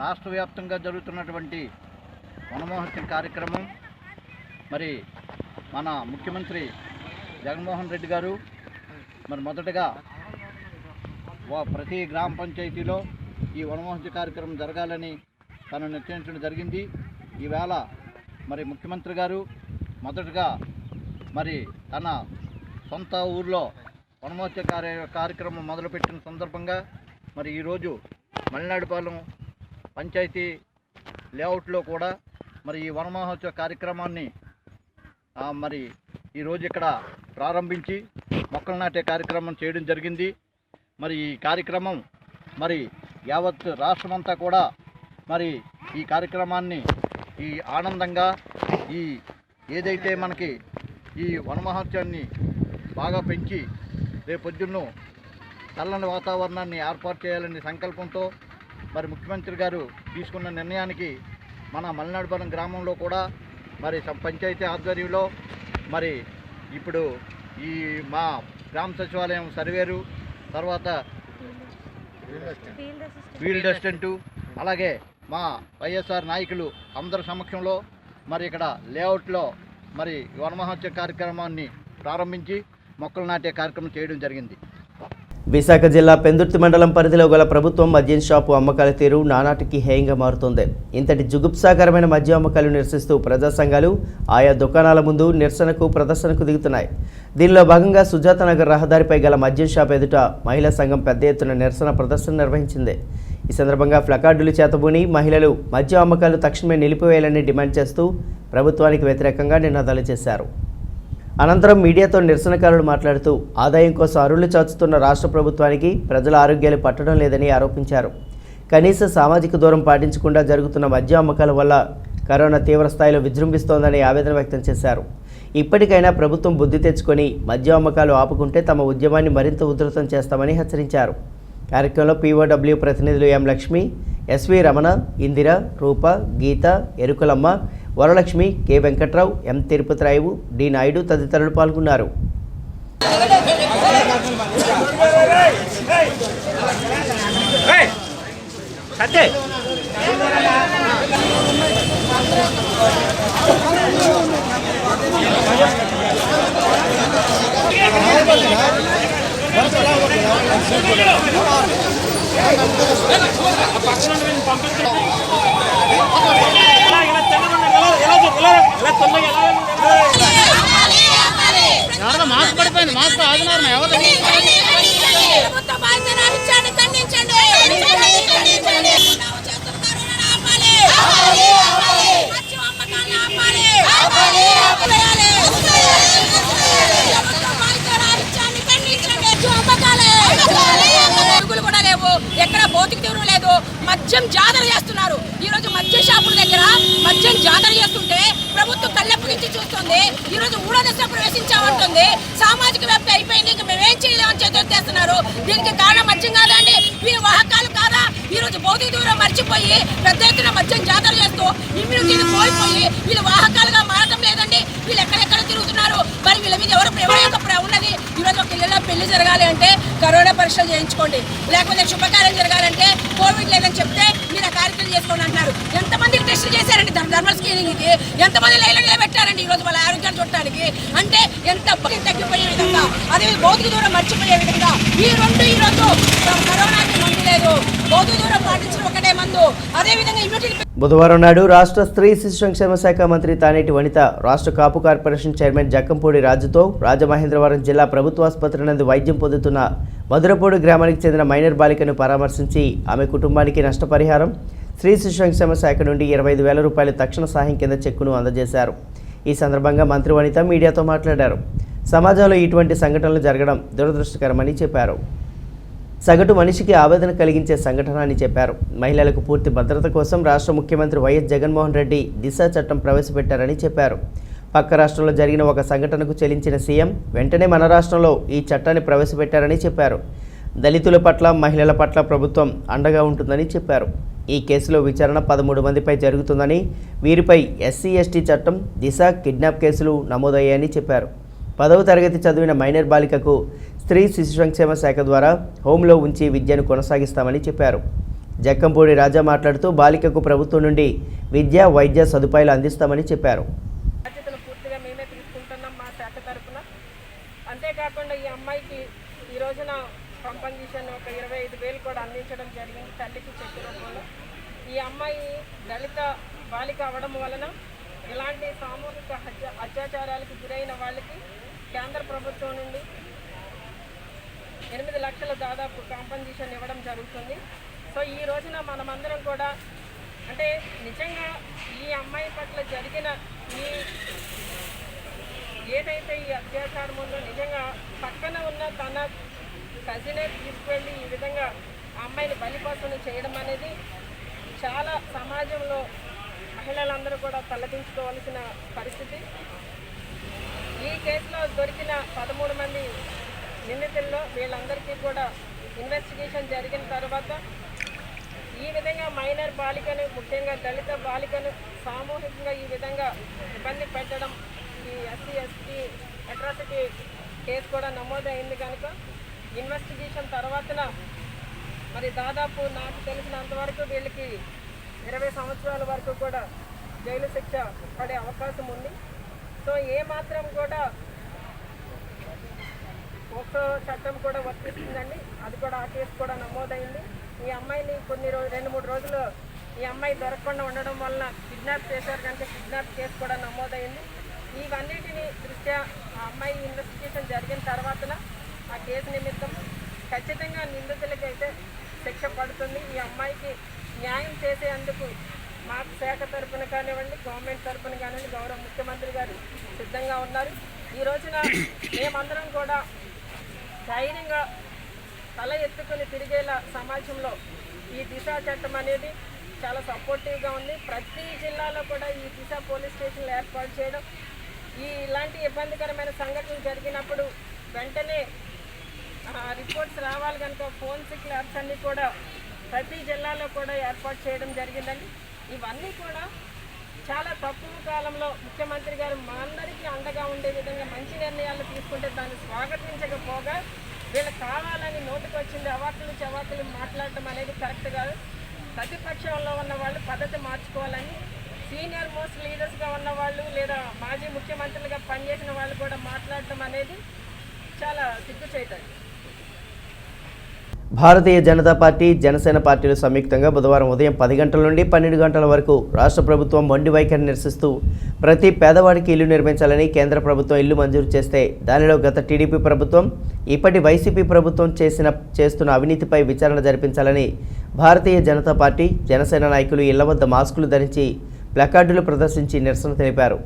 రాష్ట్ర వ్యాప్తంగా జరుగుతున్నటువంటి వనమహోత్సవ కార్యక్రమం మరి మన ముఖ్యమంత్రి జగన్మోహన్ రెడ్డి గారు మరి మొదటగా ప్రతి గ్రామ పంచాయతీలో ఈ వనమహోత్సవ కార్యక్రమం జరగాలని తను నిశ్చయించడం జరిగింది. ఈవేళ మరి ముఖ్యమంత్రి గారు మొదటగా మరి తన సొంత ఊర్లో వనమహోత్సవ కార్యక్రమం మొదలుపెట్టిన సందర్భంగా మరి ఈరోజు మల్లెనాడుపాలెం పంచాయతీ లేఅవుట్లో కూడా మరి ఈ వనమహోత్సవ కార్యక్రమాన్ని మరి ఈరోజు ఇక్కడ ప్రారంభించి మొక్కలు నాటే కార్యక్రమం చేయడం జరిగింది. మరి ఈ కార్యక్రమం మరి యావత్ రాష్ట్రమంతా కూడా మరి ఈ కార్యక్రమాన్ని ఈ ఆనందంగా ఈ ఏదైతే మనకి ఈ వనమహోత్సవాన్ని బాగా పెంచి రేపొద్దున్న చల్లని వాతావరణాన్ని ఏర్పాటు చేయాలనే సంకల్పంతో మరి ముఖ్యమంత్రి గారు తీసుకున్న నిర్ణయానికి మన మల్లెనాడుపాలెం గ్రామంలో కూడా మరి పంచాయతీ ఆధ్వర్యంలో మరి ఇప్పుడు ఈ మా గ్రామ సచివాలయం సర్వేరు, తర్వాత ఫీల్డ్ అసిస్టెంటు, అలాగే మా వైఎస్ఆర్ నాయకులు అందరి సమక్షంలో మరి ఇక్కడ లేఅవుట్లో మరి వనమహోత్సవ కార్యక్రమాన్ని ప్రారంభించి మొక్కలు నాటే కార్యక్రమం చేయడం జరిగింది. విశాఖ జిల్లా పెందుర్తి మండలం పరిధిలో గల ప్రభుత్వం మద్యం షాపు అమ్మకాల తీరు నానాటికి హేయంగా మారుతోంది. ఇంతటి జుగుప్సాకరమైన మద్యం అమ్మకాలు నిరసిస్తూ ప్రజా సంఘాలు ఆయా దుకాణాల ముందు నిరసనకు ప్రదర్శనకు దిగుతున్నాయి. దీనిలో భాగంగా సుజాతనగర్ రహదారిపై గల మద్యం షాప్ ఎదుట మహిళా సంఘం పెద్ద ఎత్తున నిరసన ప్రదర్శన నిర్వహించింది. ఈ సందర్భంగా ప్లకార్డులు చేతబూని మహిళలు మద్యం అమ్మకాలు తక్షణమే నిలిపివేయాలని డిమాండ్ చేస్తూ ప్రభుత్వానికి వ్యతిరేకంగా నినాదాలు చేశారు. అనంతరం మీడియాతో నిరసనకారులు మాట్లాడుతూ ఆదాయం కోసం అరులు చాచుతున్న రాష్ట్ర ప్రభుత్వానికి ప్రజల ఆరోగ్యాలు పట్టడం లేదని ఆరోపించారు. కనీస సామాజిక దూరం పాటించకుండా జరుగుతున్న మద్యం అమ్మకాల వల్ల కరోనా తీవ్ర స్థాయిలో విజృంభిస్తోందని ఆవేదన వ్యక్తం చేశారు. ఇప్పటికైనా ప్రభుత్వం బుద్ధి తెచ్చుకొని మద్యం అమ్మకాలు ఆపుకుంటే తమ ఉద్యమాన్ని మరింత ఉధృతం చేస్తామని హెచ్చరించారు. కార్యక్రమంలో పీఓడబ్ల్యూ ప్రతినిధులు ఎం లక్ష్మి, ఎస్వి రమణ, ఇందిర, రూప, గీత, ఎరుకలమ్మ, వరలక్ష్మి, కె వెంకట్రావు, ఎం తిరుపతిరాయువు, డి నాయుడు తదితరులు పాల్గొన్నారు. మాస్క్ పడిపోయింది, మాస్క్ ఆగినారు కూడా లేవు, ఎక్కడ భౌతిక తీవ్రం లేదు. మద్యం జాతర చేస్తున్నారు. ఈ రోజు మద్యం షాపుల దగ్గర మద్యం జాతర చేస్తుంటే ప్రభుత్వం కళ్ళెప్పగించి చూస్తుంది. ఈ రోజు మూడో దశ ప్రవేశించామంటుంది. సామాజిక వ్యాప్తి అయిపోయింది, ఇంకా మేమేం చేయలేమని చేస్తున్నారు. దీనికి కారణం మద్యం కాదండి, వీరు వాహకాలు కాదా? ఈ రోజు భౌతిక దూరం మర్చిపోయి పెద్ద ఎత్తున మద్యం జాతర చేస్తూ ఇమ్యూనిటీని కోల్పోయి వీళ్ళు వాహకాలుగా మారడం లేదండి. వీళ్ళు ఎక్కడెక్కడ తిరుగుతున్నారు. మరి వీళ్ళ మీద ఎవరు ఉన్నది. ఈ రోజు ఒక ఇళ్ళలో పెళ్లి జరగాలి అంటే కరోనా పరీక్షలు చేయించుకోండి, లేకపోతే శుభకార్యం జరగాలంటే కోవిడ్ లేదని చెప్తే మీరు ఆ కార్యక్రమం చేసుకోండి అంటున్నారు. ఎంతమందికి టెస్ట్ చేశారండి థర్మల్ స్క్రీనింగ్కి? ఎంతమంది లైన్లో నిలబెట్టారండి ఈ రోజు వాళ్ళ ఆరోగ్యాన్ని చూడటానికి? అంటే ఎంత తగ్గిపోయే విధంగా, అదే భౌతిక దూరం మర్చిపోయే విధంగా ఈ రోజు కరోనాకి మందు లేదు, భౌతిక దూరం పాటించడం ఒకటే మందు. అదేవిధంగా ఇమ్యూనిటీ. బుధవారం నాడు రాష్ట్ర స్త్రీ శిశు సంక్షేమ శాఖ మంత్రి తానేటి వనిత రాష్ట్ర కాపు కార్పొరేషన్ చైర్మన్ జక్కంపూడి రాజుతో రాజమహేంద్రవరం జిల్లా ప్రభుత్వ ఆసుపత్రి నందు వైద్యం పొందుతున్న మధురపూడి గ్రామానికి చెందిన మైనర్ బాలికను పరామర్శించి ఆమె కుటుంబానికి నష్టపరిహారం, స్త్రీ శిశు సంక్షేమ శాఖ నుండి 25,000 రూపాయల తక్షణ సహాయం కింద చెక్కును అందజేశారు. ఈ సందర్భంగా మంత్రి వనిత మీడియాతో మాట్లాడారు. సమాజంలో ఇటువంటి సంఘటనలు జరగడం దురదృష్టకరమని చెప్పారు. సగటు మనిషికి ఆవేదన కలిగించే సంఘటన అని చెప్పారు. మహిళలకు పూర్తి భద్రత కోసం రాష్ట్ర ముఖ్యమంత్రి వైఎస్ జగన్మోహన్ రెడ్డి దిశ చట్టం ప్రవేశపెట్టారని చెప్పారు. పక్క రాష్ట్రంలో జరిగిన ఒక సంఘటనకు చెల్లించిన సీఎం వెంటనే మన రాష్ట్రంలో ఈ చట్టాన్ని ప్రవేశపెట్టారని చెప్పారు. దళితుల పట్ల, మహిళల పట్ల ప్రభుత్వం అండగా ఉంటుందని చెప్పారు. ఈ కేసులో విచారణ 13 మందిపై జరుగుతుందని, వీరిపై ఎస్సీ ఎస్టీ చట్టం, దిశ, కిడ్నాప్ కేసులు నమోదయ్యాయని చెప్పారు. 10వ తరగతి చదివిన మైనర్ బాలికకు స్త్రీ శిశు సంక్షేమ శాఖ ద్వారా హోంలో ఉంచి విద్యను కొనసాగిస్తామని చెప్పారు. జక్కంపూడి రాజా మాట్లాడుతూ బాలికకు ప్రభుత్వం నుండి విద్య వైద్య సదుపాయాలు అందిస్తామని చెప్పారు. బాధ్యతను పూర్తిగా మేమే తీసుకుంటున్నాం మా శాఖ తరఫున. అంతేకాకుండా ఈ అమ్మాయికి ఈ రోజున కంపెన్సేషన్ ఒక 25,000 కూడా అందించడం జరిగింది తల్లికి చెక్ రూపంలో. ఈ అమ్మాయి దళిత బాలిక అవ్వడం వలన ఇలాంటి సామూహిక అత్యాచారాలకు గురైన వాళ్ళకి కేంద్ర ప్రభుత్వం నుండి 8 లక్షల దాదాపు కాంపెన్సేషన్ ఇవ్వడం జరుగుతుంది. సో ఈ రోజున మనమందరం కూడా అంటే నిజంగా ఈ అమ్మాయి పట్ల జరిగిన ఈ ఏదైతే ఈ అత్యాచారం ఉందో నిజంగా పక్కన ఉన్న తన కజినే తీసుకువెళ్ళి ఈ విధంగా ఆ అమ్మాయిని బలిపశువును చేయడం అనేది చాలా సమాజంలో మహిళలందరూ కూడా తలదించుకోవాల్సిన పరిస్థితి. ఈ కేసులో దొరికిన 13 మంది నిందితుల్లో వీళ్ళందరికీ కూడా ఇన్వెస్టిగేషన్ జరిగిన తర్వాత ఈ విధంగా మైనర్ బాలికను ముఖ్యంగా దళిత బాలికను సామూహికంగా ఈ విధంగా ఇబ్బంది పెట్టడం ఈ ఎస్సీ ఎస్టీ అట్రాసిటీ కేసు కూడా నమోదైంది కనుక ఇన్వెస్టిగేషన్ తర్వాతన మరి దాదాపు నాకు తెలిసినంతవరకు వీళ్ళకి 20 సంవత్సరాల వరకు కూడా జైలు శిక్ష పడే అవకాశం ఉంది. సో ఏమాత్రం కూడా ఒక్క చట్టం కూడా వర్తిస్తుందండి. అది కూడా ఆ కేసు కూడా నమోదైంది. ఈ అమ్మాయిని 2-3 రోజులు ఈ అమ్మాయి దొరకకుండా ఉండడం వలన కిడ్నాప్ చేశారు కనుక కిడ్నాప్ కేసు కూడా నమోదైంది. ఇవన్నిటిని దృష్ట్యా ఆ అమ్మాయి ఇన్వెస్టిగేషన్ జరిగిన తర్వాతన ఆ కేసు నిమిత్తం ఖచ్చితంగా నిందితులకి అయితే శిక్ష పడుతుంది. ఈ అమ్మాయికి న్యాయం చేసేందుకు మా శాఖ తరఫున కానివ్వండి గవర్నమెంట్ తరఫున కానివ్వండి గౌరవ ముఖ్యమంత్రి గారు సిద్ధంగా ఉన్నారు. ఈ రోజున మేమందరం కూడా ధైర్యంగా తల ఎత్తుకుని తిరిగేలా సమాజంలో ఈ దిశ చట్టం అనేది చాలా సపోర్టివ్గా ఉంది. ప్రతి జిల్లాలో కూడా ఈ దిశ పోలీస్ స్టేషన్లు ఏర్పాటు చేయడం, ఇలాంటి ఇబ్బందికరమైన సంఘటనలు జరిగినప్పుడు వెంటనే రిపోర్ట్స్ రావాలి కనుక ఫోరెన్సిక్ ల్యాబ్స్ అన్నీ కూడా ప్రతి జిల్లాలో కూడా ఏర్పాటు చేయడం జరిగిందండి. ఇవన్నీ కూడా చాలా తక్కువ కాలంలో ముఖ్యమంత్రి గారు మా అందరికీ అండగా ఉండే విధంగా మంచి నిర్ణయాలు తీసుకుంటే దాన్ని స్వాగతించకపోగా వీళ్ళకి కావాలని నోటికి వచ్చింది అవాకులు చవాకులు మాట్లాడటం అనేది కరెక్ట్ కాదు. ప్రతిపక్షంలో ఉన్న వాళ్ళు పద్ధతి మార్చుకోవాలని సీనియర్ మోస్ట్ లీడర్స్గా ఉన్న వాళ్ళు లేదా మాజీ ముఖ్యమంత్రులుగా పనిచేసిన వాళ్ళు కూడా మాట్లాడటం అనేది చాలా సిగ్గుచేటది. భారతీయ జనతా పార్టీ జనసేన పార్టీలు సంయుక్తంగా బుధవారం ఉదయం 10 గంటల నుండి 12 గంటల వరకు రాష్ట్ర ప్రభుత్వం మొండి వైఖరిని నిరసిస్తూ ప్రతి పేదవాడికి ఇల్లు నిర్మించాలని కేంద్ర ప్రభుత్వం ఇల్లు మంజూరు చేస్తే దానిలో గత టీడీపీ ప్రభుత్వం ఇప్పటి వైసీపీ ప్రభుత్వం చేస్తున్న అవినీతిపై విచారణ జరిపించాలని భారతీయ జనతా పార్టీ జనసేన నాయకులు ఇళ్ల వద్ద మాస్కులు ధరించి ప్లకార్డులు ప్రదర్శించి నిరసన తెలిపారు.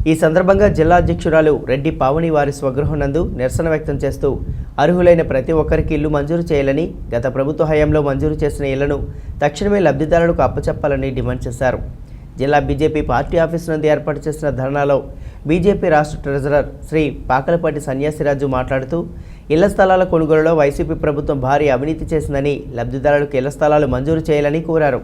ఈ సందర్భంగా జిల్లా అధ్యక్షురాలు రెడ్డి పావని వారి స్వగృహం నందు నిరసన వ్యక్తం చేస్తూ అర్హులైన ప్రతి ఒక్కరికి ఇల్లు మంజూరు చేయాలని, గత ప్రభుత్వ హయాంలో మంజూరు చేసిన ఇళ్లను తక్షణమే లబ్ధిదారులకు అప్పచెప్పాలని డిమాండ్ చేశారు. జిల్లా బీజేపీ పార్టీ ఆఫీసు నందు ఏర్పాటు చేసిన ధర్నాలో బీజేపీ రాష్ట్ర ట్రెజరర్ శ్రీ పాకలపాటి సన్యాసిరాజు మాట్లాడుతూ ఇళ్ల స్థలాల కొనుగోలులో వైసీపీ ప్రభుత్వం భారీ అవినీతి చేసిందని, లబ్ధిదారులకు ఇళ్ల స్థలాలు మంజూరు చేయాలని కోరారు.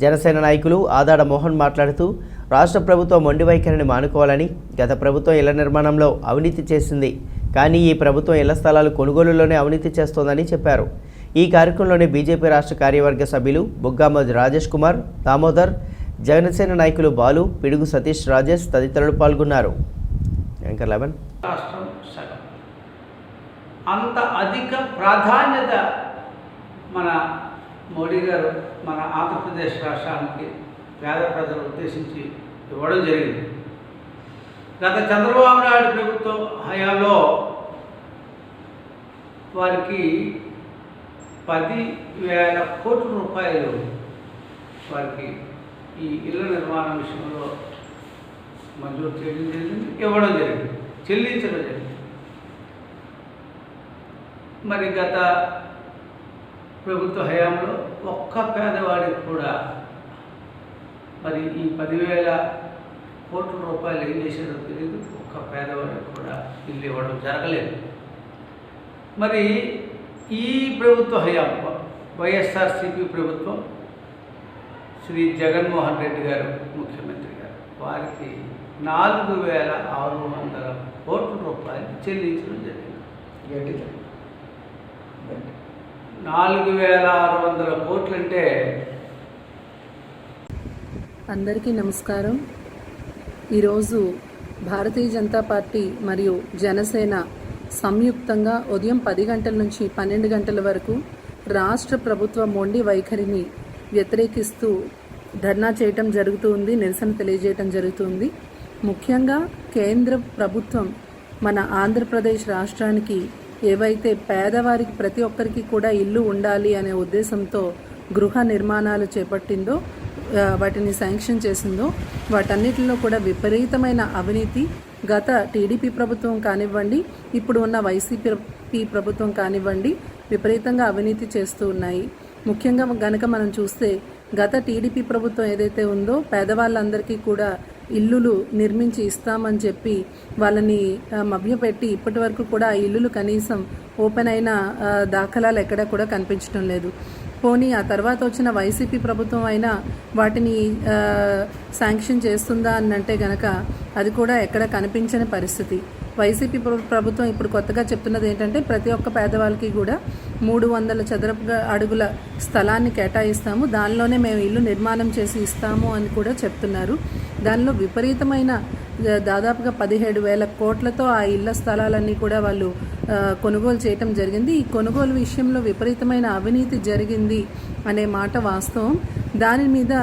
జనసేన నాయకులు ఆదాడ మోహన్ మాట్లాడుతూ రాష్ట్ర ప్రభుత్వం మొండి వైఖరిని మానుకోవాలని, గత ప్రభుత్వం ఇళ్ల నిర్మాణంలో అవినీతి చేసింది కానీ ఈ ప్రభుత్వం ఇళ్ల స్థలాలు కొనుగోలులోనే అవినీతి చేస్తోందని చెప్పారు. ఈ కార్యక్రమంలోని బీజేపీ రాష్ట్ర కార్యవర్గ సభ్యులు బుగ్గామద్ రాజేష్ కుమార్, దామోదర్, జనసేన నాయకులు బాలు, పిడుగు సతీష్ రాజేష్ తదితరులు పాల్గొన్నారు. అంత అధిక ప్రాధాన్యత మన మోడీ గారు మన ఆంధ్రప్రదేశ్ రాష్ట్రానికి పేద ప్రజలు ఉద్దేశించి ఇవ్వడం జరిగింది. గత చంద్రబాబు నాయుడు ప్రభుత్వం హయాంలో వారికి 10,000 కోట్ల రూపాయలు వారికి ఈ ఇళ్ల నిర్మాణం విషయంలో మంజూరు చేయడం జరిగింది, ఇవ్వడం జరిగింది, చెల్లించడం జరిగింది. మరి గత ప్రభుత్వ హయాంలో ఒక్క పేదవాడికి కూడా మరి ఈ 10,000 కోట్ల రూపాయలు ఏం చేశారో తెలియదు, ఒక్క పేదవాడికి కూడా ఇల్లు ఇవ్వడం జరగలేదు. మరి ఈ ప్రభుత్వ హయాం వైఎస్ఆర్సీపీ ప్రభుత్వం శ్రీ జగన్మోహన్ రెడ్డి గారు ముఖ్యమంత్రి గారు వారికి 4,600 కోట్ల రూపాయలు చెల్లించడం జరిగింది. 4,600 కోట్లు అంటే అందరికీ నమస్కారం. ఈరోజు భారతీయ జనతా పార్టీ మరియు జనసేన సంయుక్తంగా ఉదయం 10 గంటల నుంచి 12 గంటల వరకు రాష్ట్ర ప్రభుత్వ మొండి వైఖరిని వ్యతిరేకిస్తూ ధర్నా చేయటం జరుగుతుంది, నిరసన తెలియజేయటం జరుగుతుంది. ముఖ్యంగా కేంద్ర ప్రభుత్వం మన ఆంధ్రప్రదేశ్ రాష్ట్రానికి ఏవైతే పేదవారికి ప్రతి ఒక్కరికి కూడా ఇల్లు ఉండాలి అనే ఉద్దేశంతో గృహ నిర్మాణాలు చేపట్టిందో, వాటిని శాంక్షన్ చేసిందో, వాటన్నిటిలో కూడా విపరీతమైన అవినీతి గత టీడీపీ ప్రభుత్వం కానివ్వండి, ఇప్పుడు ఉన్న వైసీపీ ప్రభుత్వం కానివ్వండి, విపరీతంగా అవినీతి చేస్తూ ఉన్నాయి. ముఖ్యంగా గనక మనం చూస్తే గత టీడీపీ ప్రభుత్వం ఏదైతే ఉందో పేదవాళ్ళందరికీ కూడా ఇల్లులు నిర్మించి ఇస్తామని చెప్పి వాళ్ళని మభ్యపెట్టి ఇప్పటి వరకు కూడా ఆ ఇల్లులు కనీసం ఓపెన్ అయిన దాఖలాలు ఎక్కడా కూడా కనిపించడం లేదు. పోనీ ఆ తర్వాత వచ్చిన వైసీపీ ప్రభుత్వం అయినా వాటిని శాంక్షన్ చేస్తుందా అనంటే గనక అది కూడా ఎక్కడ కనిపించని పరిస్థితి. వైసీపీ ప్రభుత్వం ఇప్పుడు కొత్తగా చెప్తున్నది ఏంటంటే ప్రతి ఒక్క పేదవాళ్ళకి కూడా 300 చదరపు అడుగుల స్థలాన్ని కేటాయిస్తాము, దానిలోనే మేము ఇల్లు నిర్మాణం చేసి ఇస్తాము అని కూడా చెప్తున్నారు. దానిలో విపరీతమైన దాదాపుగా 17,000 కోట్లతో ఆ ఇళ్ల స్థలాలన్నీ కూడా వాళ్ళు కొనుగోలు చేయటం జరిగింది. ఈ కొనుగోలు విషయంలో విపరీతమైన అవినీతి జరిగింది అనే మాట వాస్తవం. దాని మీద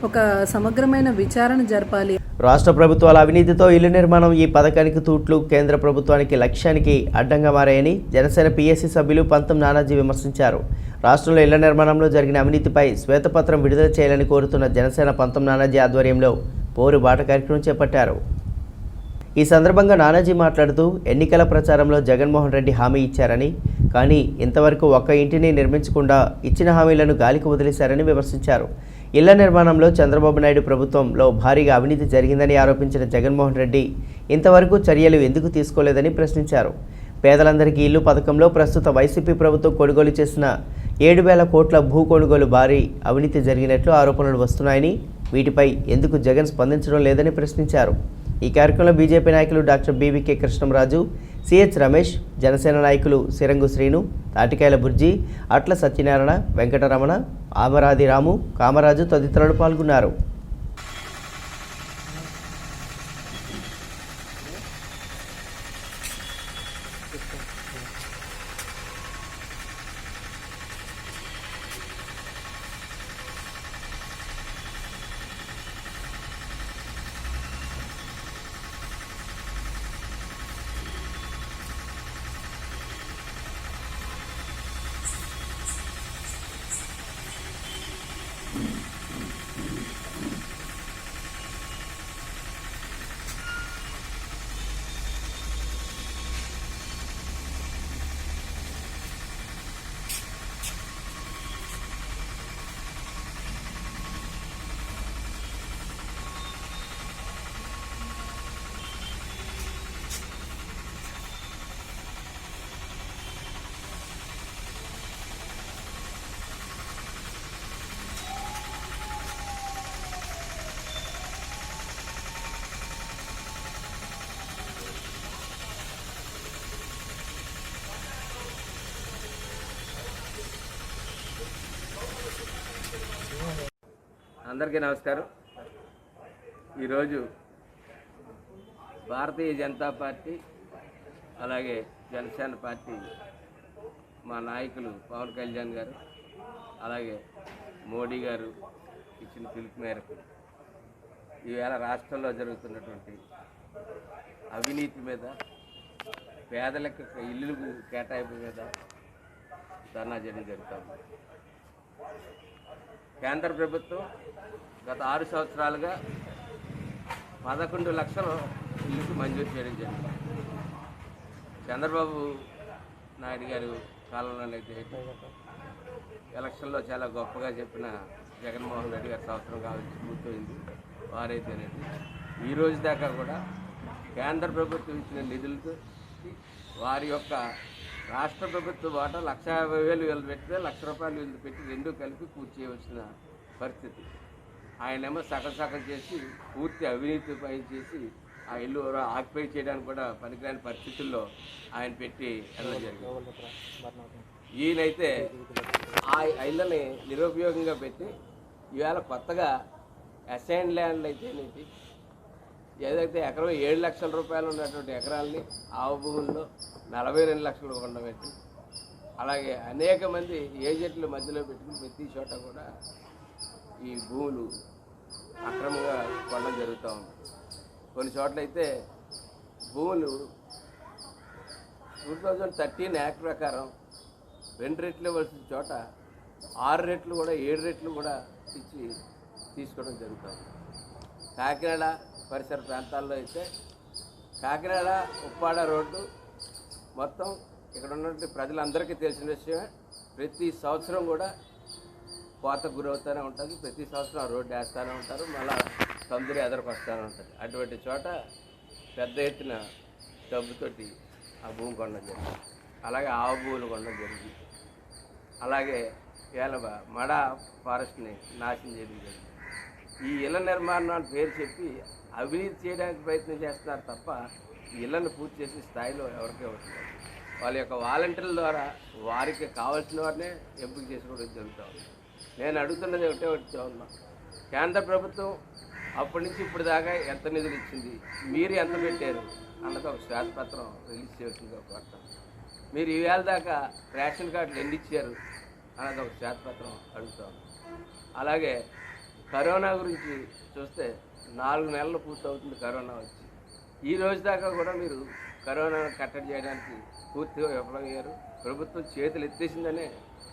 ఒక సమగ్రమైన విచారణ జరపాలి. రాష్ట్ర ప్రభుత్వాల అవినీతితో ఇల్లు నిర్మాణం ఈ పథకానికి తూట్లు, కేంద్ర ప్రభుత్వానికి లక్ష్యానికి అడ్డంగా మారాయని జనసేన పీఎస్సీ సభ్యులు పంతం నానాజీ విమర్శించారు. రాష్ట్రంలో ఇళ్ల నిర్మాణంలో జరిగిన అవినీతిపై శ్వేతపత్రం విడుదల చేయాలని కోరుతున్న జనసేన పంతం నానాజీ ఆధ్వర్యంలో పోరు బాట కార్యక్రమం చేపట్టారు. ఈ సందర్భంగా నానాజీ మాట్లాడుతూ ఎన్నికల ప్రచారంలో జగన్మోహన్ రెడ్డి హామీ ఇచ్చారని, కానీ ఇంతవరకు ఒక్క ఇంటిని నిర్మించకుండా ఇచ్చిన హామీలను గాలికి వదిలేశారని విమర్శించారు. ఇళ్ల నిర్మాణంలో చంద్రబాబు నాయుడు ప్రభుత్వంలో భారీగా అవినీతి జరిగిందని ఆరోపించిన జగన్మోహన్ రెడ్డి ఇంతవరకు చర్యలు ఎందుకు తీసుకోలేదని ప్రశ్నించారు. పేదలందరికీ ఇల్లు పథకంలో ప్రస్తుత వైసీపీ ప్రభుత్వం కొనుగోలు చేసిన 7,000 కోట్ల భూ కొనుగోలు భారీ అవినీతి జరిగినట్లు ఆరోపణలు వస్తున్నాయని, వీటిపై ఎందుకు జగన్ స్పందించడం లేదని ప్రశ్నించారు. ఈ కార్యక్రమంలో బీజేపీ నాయకులు doctor BVK Krishnamraju, CH Ramesh, Janasena నాయకులు సిరంగు శ్రీను, తాటికాయల బుర్జీ, అట్ల సత్యనారాయణ, వెంకటరమణ, ఆమరాది రాము, కామరాజు తదితరులు పాల్గొన్నారు. అందరికీ నమస్కారం. ఈరోజు భారతీయ జనతా పార్టీ అలాగే జనసేన పార్టీ మా నాయకులు పవన్ కళ్యాణ్ గారు అలాగే మోడీ గారు ఇచ్చిన పిలుపు మేరకు ఈవేళ రాష్ట్రంలో జరుగుతున్నటువంటి అవినీతి మీద, పేదలకు ఇల్లు కేటాయింపు మీద ధర్నా చేయడం జరుగుతుంది. కేంద్ర ప్రభుత్వం గత 6 సంవత్సరాలుగా 11 లక్షల ఇల్లుకు మంజూరు చేయడం జరిగింది. చంద్రబాబు నాయుడు గారు కాలంలోనైతే ఎలక్షన్లో చాలా గొప్పగా చెప్పిన జగన్మోహన్ రెడ్డి గారి సంవత్సరం కావాల్సి పూర్తయింది. వారైతేనేది ఈ రోజు దాకా కూడా కేంద్ర ప్రభుత్వం ఇచ్చిన నిధులతో వారి యొక్క రాష్ట్ర ప్రభుత్వ వాటా 1,50,000 వీళ్ళు పెడితే ₹1,00,000 వీళ్ళు పెట్టి రెండూ కలిపి పూర్తి చేయవలసిన పరిస్థితి. ఆయనేమో సగం చేసి పూర్తి అవినీతి పై చేసి ఆ ఇల్లు ఆక్యుపై చేయడానికి కూడా పనికిరాని పరిస్థితుల్లో ఆయన పెట్టి వెళ్ళడం జరిగింది. ఈయనైతే ఆ ఇళ్ళని నిరుపయోగంగా పెట్టి ఈవేళ కొత్తగా అసైన్ ల్యాండ్లు అయితే ఏంటి ఏదైతే ఎకరం 7 లక్షల రూపాయలు ఉన్నటువంటి ఎకరాలని ఆవు భూముల్లో 42 లక్షలు ఉండబెట్టి అలాగే అనేక మంది ఏజెంట్ల మధ్యలో పెట్టుకుని ప్రతి చోట కూడా ఈ భూములు అక్రమంగా కొనడం జరుగుతూ ఉంది. కొన్ని చోట్ల అయితే భూములు 2013 యాక్ట్ ప్రకారం 2 రెట్లు ఇవ్వాల్సిన చోట 6 రెట్లు కూడా 7 రెట్లు కూడా ఇచ్చి తీసుకోవడం జరుగుతుంది. కాకినాడ పరిసర ప్రాంతాల్లో అయితే కాకినాడ ఉప్పాడ రోడ్డు మొత్తం ఇక్కడ ఉన్నటువంటి ప్రజలందరికీ తెలిసిన విషయమే. ప్రతి సంవత్సరం కూడా కోతకు గురవుతూనే ఉంటుంది. ప్రతి సంవత్సరం ఆ రోడ్డు వేస్తూనే ఉంటారు, మళ్ళీ సందులు ఎదరికొస్తూనే ఉంటుంది. అటువంటి చోట పెద్ద ఎత్తున డబ్బుతోటి ఆ భూమి కొనడం జరిగింది. అలాగే ఆవు భూములు కొనడం జరిగింది. అలాగే ఏలబ మడ ఫారెస్ట్ని నాశనం చేయడం జరిగింది. ఈ ఇళ్ల నిర్మాణం పేరు చెప్పి అవినీతి చేయడానికి ప్రయత్నం చేస్తున్నారు తప్ప ఈ ఇళ్లను పూర్తి చేసే స్థాయిలో ఎవరికే అవుతున్నారు. వాళ్ళ యొక్క వాలంటీర్ల ద్వారా వారికి కావాల్సిన వారినే ఎంపిక చేసుకోవడం జరుగుతూ ఉంది. నేను అడుగుతున్నది ఒకటే ఉన్నా, కేంద్ర ప్రభుత్వం అప్పటి నుంచి ఇప్పుడు దాకా ఎంత నిధులు ఇచ్చింది, మీరు ఎంత పెట్టారు అన్నది ఒక శ్వేతపత్రం రిలీజ్ చేయాల్సిందిగా కోరుతాం. మీరు ఈవేళ దాకా రేషన్ కార్డులు ఎన్ని ఇచ్చారు అన్నది ఒక శ్వేతపత్రం అడుగుతాం. అలాగే కరోనా గురించి చూస్తే 4 నెలలు పూర్తవుతుంది కరోనా వచ్చి. ఈ రోజు దాకా కూడా మీరు కరోనాను కట్టడి చేయడానికి పూర్తిగా విఫలమయ్యారు. ప్రభుత్వం చేతులు ఎత్తేసిందనే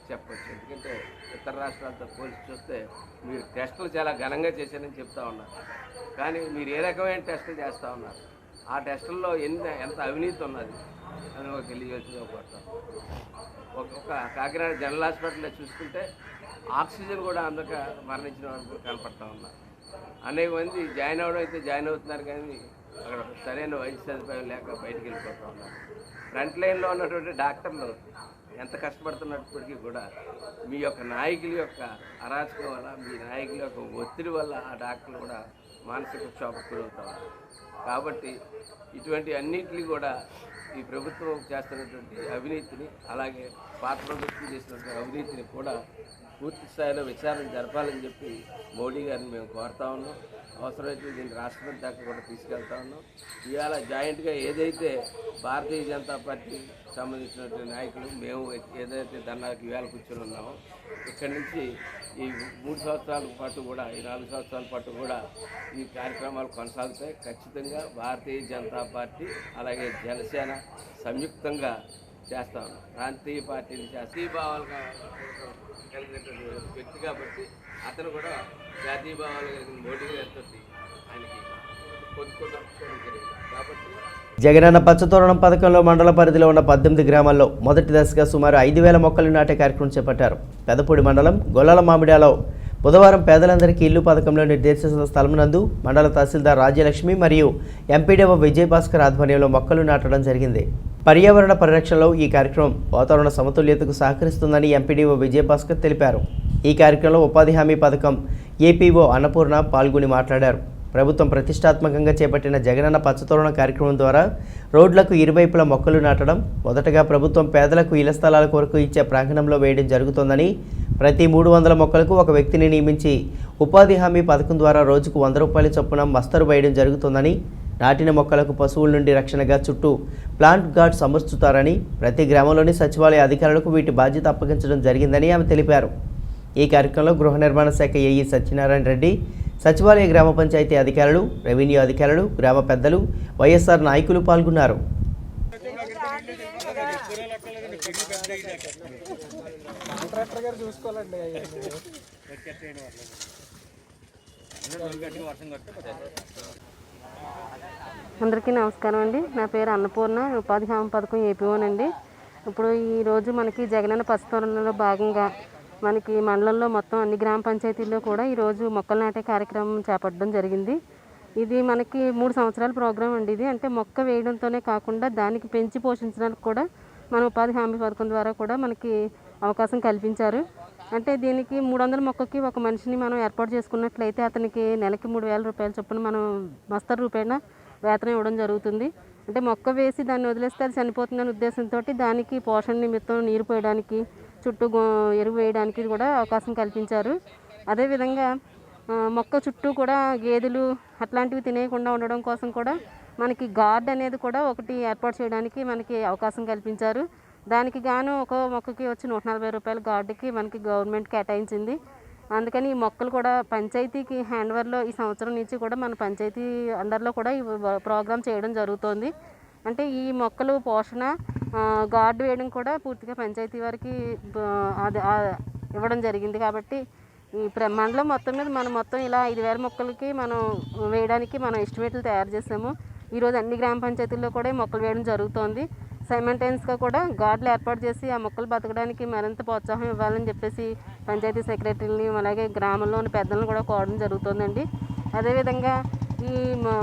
చెప్పచ్చు. ఎందుకంటే ఇతర రాష్ట్రాలతో పోల్చి చూస్తే మీరు టెస్టులు చాలా ఘనంగా చేశారని చెప్తా ఉన్నారు. కానీ మీరు ఏ రకమైన టెస్టులు చేస్తూ ఉన్నారు, ఆ టెస్టుల్లో ఎంత అవినీతి ఉన్నది అని ఒక తెలియవలసిందిగా కోరుతాం. ఒక కాకినాడ జనరల్ హాస్పిటల్లో చూసుకుంటే ఆక్సిజన్ కూడా అందక మరణించిన వారు కనపడతా ఉన్నారు. అనేక మంది జాయిన్ అవ్వడం అయితే జాయిన్ అవుతున్నారు, కానీ అక్కడ సరైన వైద్య సదుపాయం లేక బయటికి వెళ్ళిపోతూ ఉన్నారు. ఫ్రంట్ లైన్లో ఉన్నటువంటి డాక్టర్లు ఎంత కష్టపడుతున్నప్పటికీ కూడా మీ యొక్క నాయకుల యొక్క అరాచకం వల్ల, మీ నాయకుల యొక్క ఒత్తిడి వల్ల ఆ డాక్టర్లు కూడా మానసిక క్షోభకు గురవుతారు. కాబట్టి ఇటువంటి అన్నింటినీ కూడా ఈ ప్రభుత్వం చేస్తున్నటువంటి అవినీతిని, అలాగే పాత ప్రభుత్వం చేసినటువంటి అవినీతిని కూడా పూర్తి స్థాయిలో విచారణ జరపాలని చెప్పి మోడీ గారిని మేము కోరుతా ఉన్నాం. అవసరమైతే దీన్ని రాష్ట్రపతి దాకా కూడా తీసుకెళ్తా ఉన్నాం. ఇవాళ జాయింట్గా ఏదైతే భారతీయ జనతా పార్టీ సంబంధించినటువంటి నాయకులు మేము ఏదైతే ధర్నాకి ఇవాళ కూర్చొని ఉన్నామో, ఇక్కడి నుంచి ఈ 3 సంవత్సరాల పాటు కూడా, ఈ 4 సంవత్సరాల పాటు కూడా ఈ కార్యక్రమాలు కొనసాగుతాయి. ఖచ్చితంగా భారతీయ జనతా పార్టీ అలాగే జనసేన సంయుక్తంగా చేస్తా ఉన్నాం. ప్రాంతీయ పార్టీని జాతీయ భావాలు కలిగినటువంటి వ్యక్తి కాబట్టి అతను కూడా జాతీయ భావాలు కలిగిన మోడీ గారితో ఆయనకి పొందుకోవడం జరిగింది. కాబట్టి జగనన్న పచ్చతోరణం పథకంలో మండల పరిధిలో ఉన్న 18 గ్రామాల్లో మొదటి దశగా సుమారు 5,000 మొక్కలు నాటే కార్యక్రమం చేపట్టారు. పెదపూడి మండలం గొల్లల మామిడాలో బుధవారం పేదలందరికీ ఇల్లు పథకంలో నిర్దేశించిన స్థలం నందు మండల తహసీల్దార్ రాజ్యలక్ష్మి మరియు ఎంపీడీఓ విజయభాస్కర్ ఆధ్వర్యంలో మొక్కలు నాటడం జరిగింది. పర్యావరణ పరిరక్షణలో ఈ కార్యక్రమం వాతావరణ సమతుల్యతకు సహకరిస్తుందని ఎంపీడీఓ విజయభాస్కర్ తెలిపారు. ఈ కార్యక్రమంలో ఉపాధి హామీ పథకం ఏపీఓ అన్నపూర్ణ పాల్గొని మాట్లాడారు. ప్రభుత్వం ప్రతిష్టాత్మకంగా చేపట్టిన జగనన్న పచ్చతోరణ కార్యక్రమం ద్వారా రోడ్లకు ఇరువైపులా మొక్కలు నాటడం, మొదటగా ప్రభుత్వం పేదలకు ఇళ్ల స్థలాల కొరకు ఇచ్చే ప్రాంగణంలో వేయడం జరుగుతోందని, ప్రతి 300 మొక్కలకు ఒక వ్యక్తిని నియమించి ఉపాధి హామీ పథకం ద్వారా రోజుకు 100 రూపాయల చొప్పున మస్తరు వేయడం జరుగుతోందని, నాటిన మొక్కలకు పశువుల నుండి రక్షణగా చుట్టూ ప్లాంట్ గార్డ్స్ అమర్చుతారని, ప్రతి గ్రామంలోని సచివాలయ అధికారులకు వీటి బాధ్యత అప్పగించడం జరిగిందని ఆమె తెలిపారు. ఈ కార్యక్రమంలో గృహ నిర్మాణ శాఖ ఏఈ సత్యనారాయణ రెడ్డి, సచివాలయ గ్రామ పంచాయతీ అధికారులు, రెవెన్యూ అధికారులు, గ్రామ పెద్దలు, వైఎస్ఆర్ నాయకులు పాల్గొన్నారు. అందరికీ నమస్కారం అండి. నా పేరు అన్నపూర్ణ, ఉపాధి హామీ పథకం ఏపీఓనండి. ఇప్పుడు ఈరోజు మనకి జగనన్న పచ్చతోరణంలో భాగంగా మనకి మండలంలో మొత్తం అన్ని గ్రామ పంచాయతీల్లో కూడా ఈరోజు మొక్కలు నాటే కార్యక్రమం చేపట్టడం జరిగింది. ఇది మనకి 3 సంవత్సరాల ప్రోగ్రాం అండి. ఇది అంటే మొక్క వేయడంతోనే కాకుండా దానికి పెంచి పోషించడానికి కూడా మన ఉపాధి హామీ పథకం ద్వారా కూడా మనకి అవకాశం కల్పించారు. అంటే దీనికి 300 మొక్కకి ఒక మనిషిని మనం ఏర్పాటు చేసుకున్నట్లయితే అతనికి నెలకి 3,000 రూపాయల చొప్పున మనం మస్తరు రూపాయన వేతనం ఇవ్వడం జరుగుతుంది. అంటే మొక్క వేసి దాన్ని వదిలేస్తే అది చనిపోతుందనే ఉద్దేశంతో దానికి పోషణ నిమిత్తం నీరు పోయడానికి చుట్టూ ఎరువు వేయడానికి కూడా అవకాశం కల్పించారు. అదేవిధంగా మొక్క చుట్టూ కూడా గేదెలు అట్లాంటివి తినేయకుండా ఉండడం కోసం కూడా మనకి గార్డ్ అనేది కూడా ఒకటి ఏర్పాటు చేయడానికి మనకి అవకాశం కల్పించారు. దానికి గాను ఒక మొక్కకి వచ్చి 140 రూపాయల గార్డుకి మనకి గవర్నమెంట్ కేటాయించింది. అందుకని ఈ మొక్కలు కూడా పంచాయతీకి హ్యాండ్ఓవర్లో ఈ సంవత్సరం నుంచి కూడా మన పంచాయతీ అండర్లో కూడా ఈ ప్రోగ్రామ్ చేయడం జరుగుతోంది. అంటే ఈ మొక్కలు పోషణ గార్డు వేయడం కూడా పూర్తిగా పంచాయతీ వారికి అది ఇవ్వడం జరిగింది. కాబట్టి ఈ మండలం మొత్తం మీద మనం మొత్తం ఇలా 5,000 మొక్కలకి మనం వేయడానికి మనం ఎస్టిమేట్లు తయారు చేసాము. ఈరోజు అన్ని గ్రామ పంచాయతీల్లో కూడా ఈ మొక్కలు వేయడం జరుగుతోంది. సైమల్టేనియస్గా కూడా గార్డులు ఏర్పాటు చేసి ఆ మొక్కలు బతకడానికి మరింత ప్రోత్సాహం ఇవ్వాలని చెప్పేసి పంచాయతీ సెక్రటరీని అలాగే గ్రామంలో ఉన్న పెద్దలను కూడా కోరడం జరుగుతుందండి. అదేవిధంగా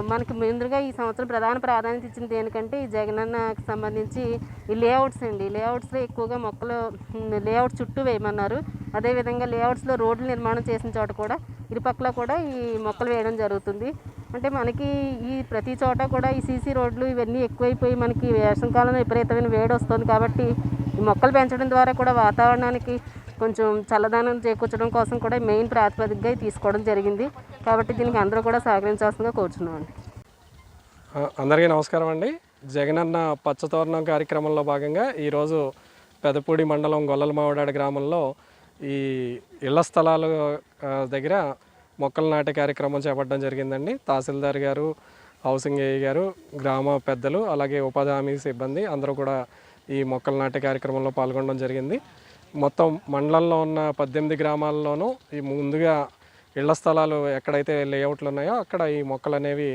మనకి ముందుగా ఈ సంవత్సరం ప్రధాన ప్రాధాన్యత ఇచ్చింది దేనికంటే ఈ జగనన్నకి సంబంధించి ఈ లేఅవుట్స్ అండి. లేఅవుట్స్లో ఎక్కువగా మొక్కలు లేఅవుట్ చుట్టూ వేయమన్నారు. అదేవిధంగా లేఅవుట్స్లో రోడ్లు నిర్మాణం చేసిన చోట కూడా ఇరుపక్కల కూడా ఈ మొక్కలు వేయడం జరుగుతుంది. అంటే మనకి ఈ ప్రతి చోట కూడా ఈ సీసీ రోడ్లు ఇవన్నీ ఎక్కువైపోయి మనకి వేసవికాలంలో విపరీతమైన వేడి వస్తుంది. కాబట్టి ఈ మొక్కలు పెంచడం ద్వారా కూడా వాతావరణానికి కొంచెం చల్లదనం చేకూర్చడం కోసం కూడా మెయిన్ ప్రాతిపదికగా తీసుకోవడం జరిగింది. కాబట్టి దీనికి అందరూ కూడా సహకరించాల్సిందిగా కోరుచున్నామండి. అందరికీ నమస్కారం అండి. జగనన్న పచ్చతోరణం కార్యక్రమంలో భాగంగా ఈరోజు పెదపూడి మండలం గొల్లలమావిడాడ గ్రామంలో ఈ ఇళ్ల స్థలాల దగ్గర మొక్కలు నాటే కార్యక్రమం చేపట్టడం జరిగిందండి. తహసీల్దార్ గారు, హౌసింగ్ ఏఈ గారు, గ్రామ పెద్దలు, అలాగే ఉపాధి హామీ సిబ్బంది అందరూ కూడా ఈ మొక్కలు నాటే కార్యక్రమంలో పాల్గొనడం జరిగింది. మొత్తం మండలంలో ఉన్న 18 గ్రామాల్లోనూ ఈ ముందుగా ఇళ్ల స్థలాలు ఎక్కడైతే లేఅవుట్లు ఉన్నాయో అక్కడ ఈ మొక్కలు అనేవి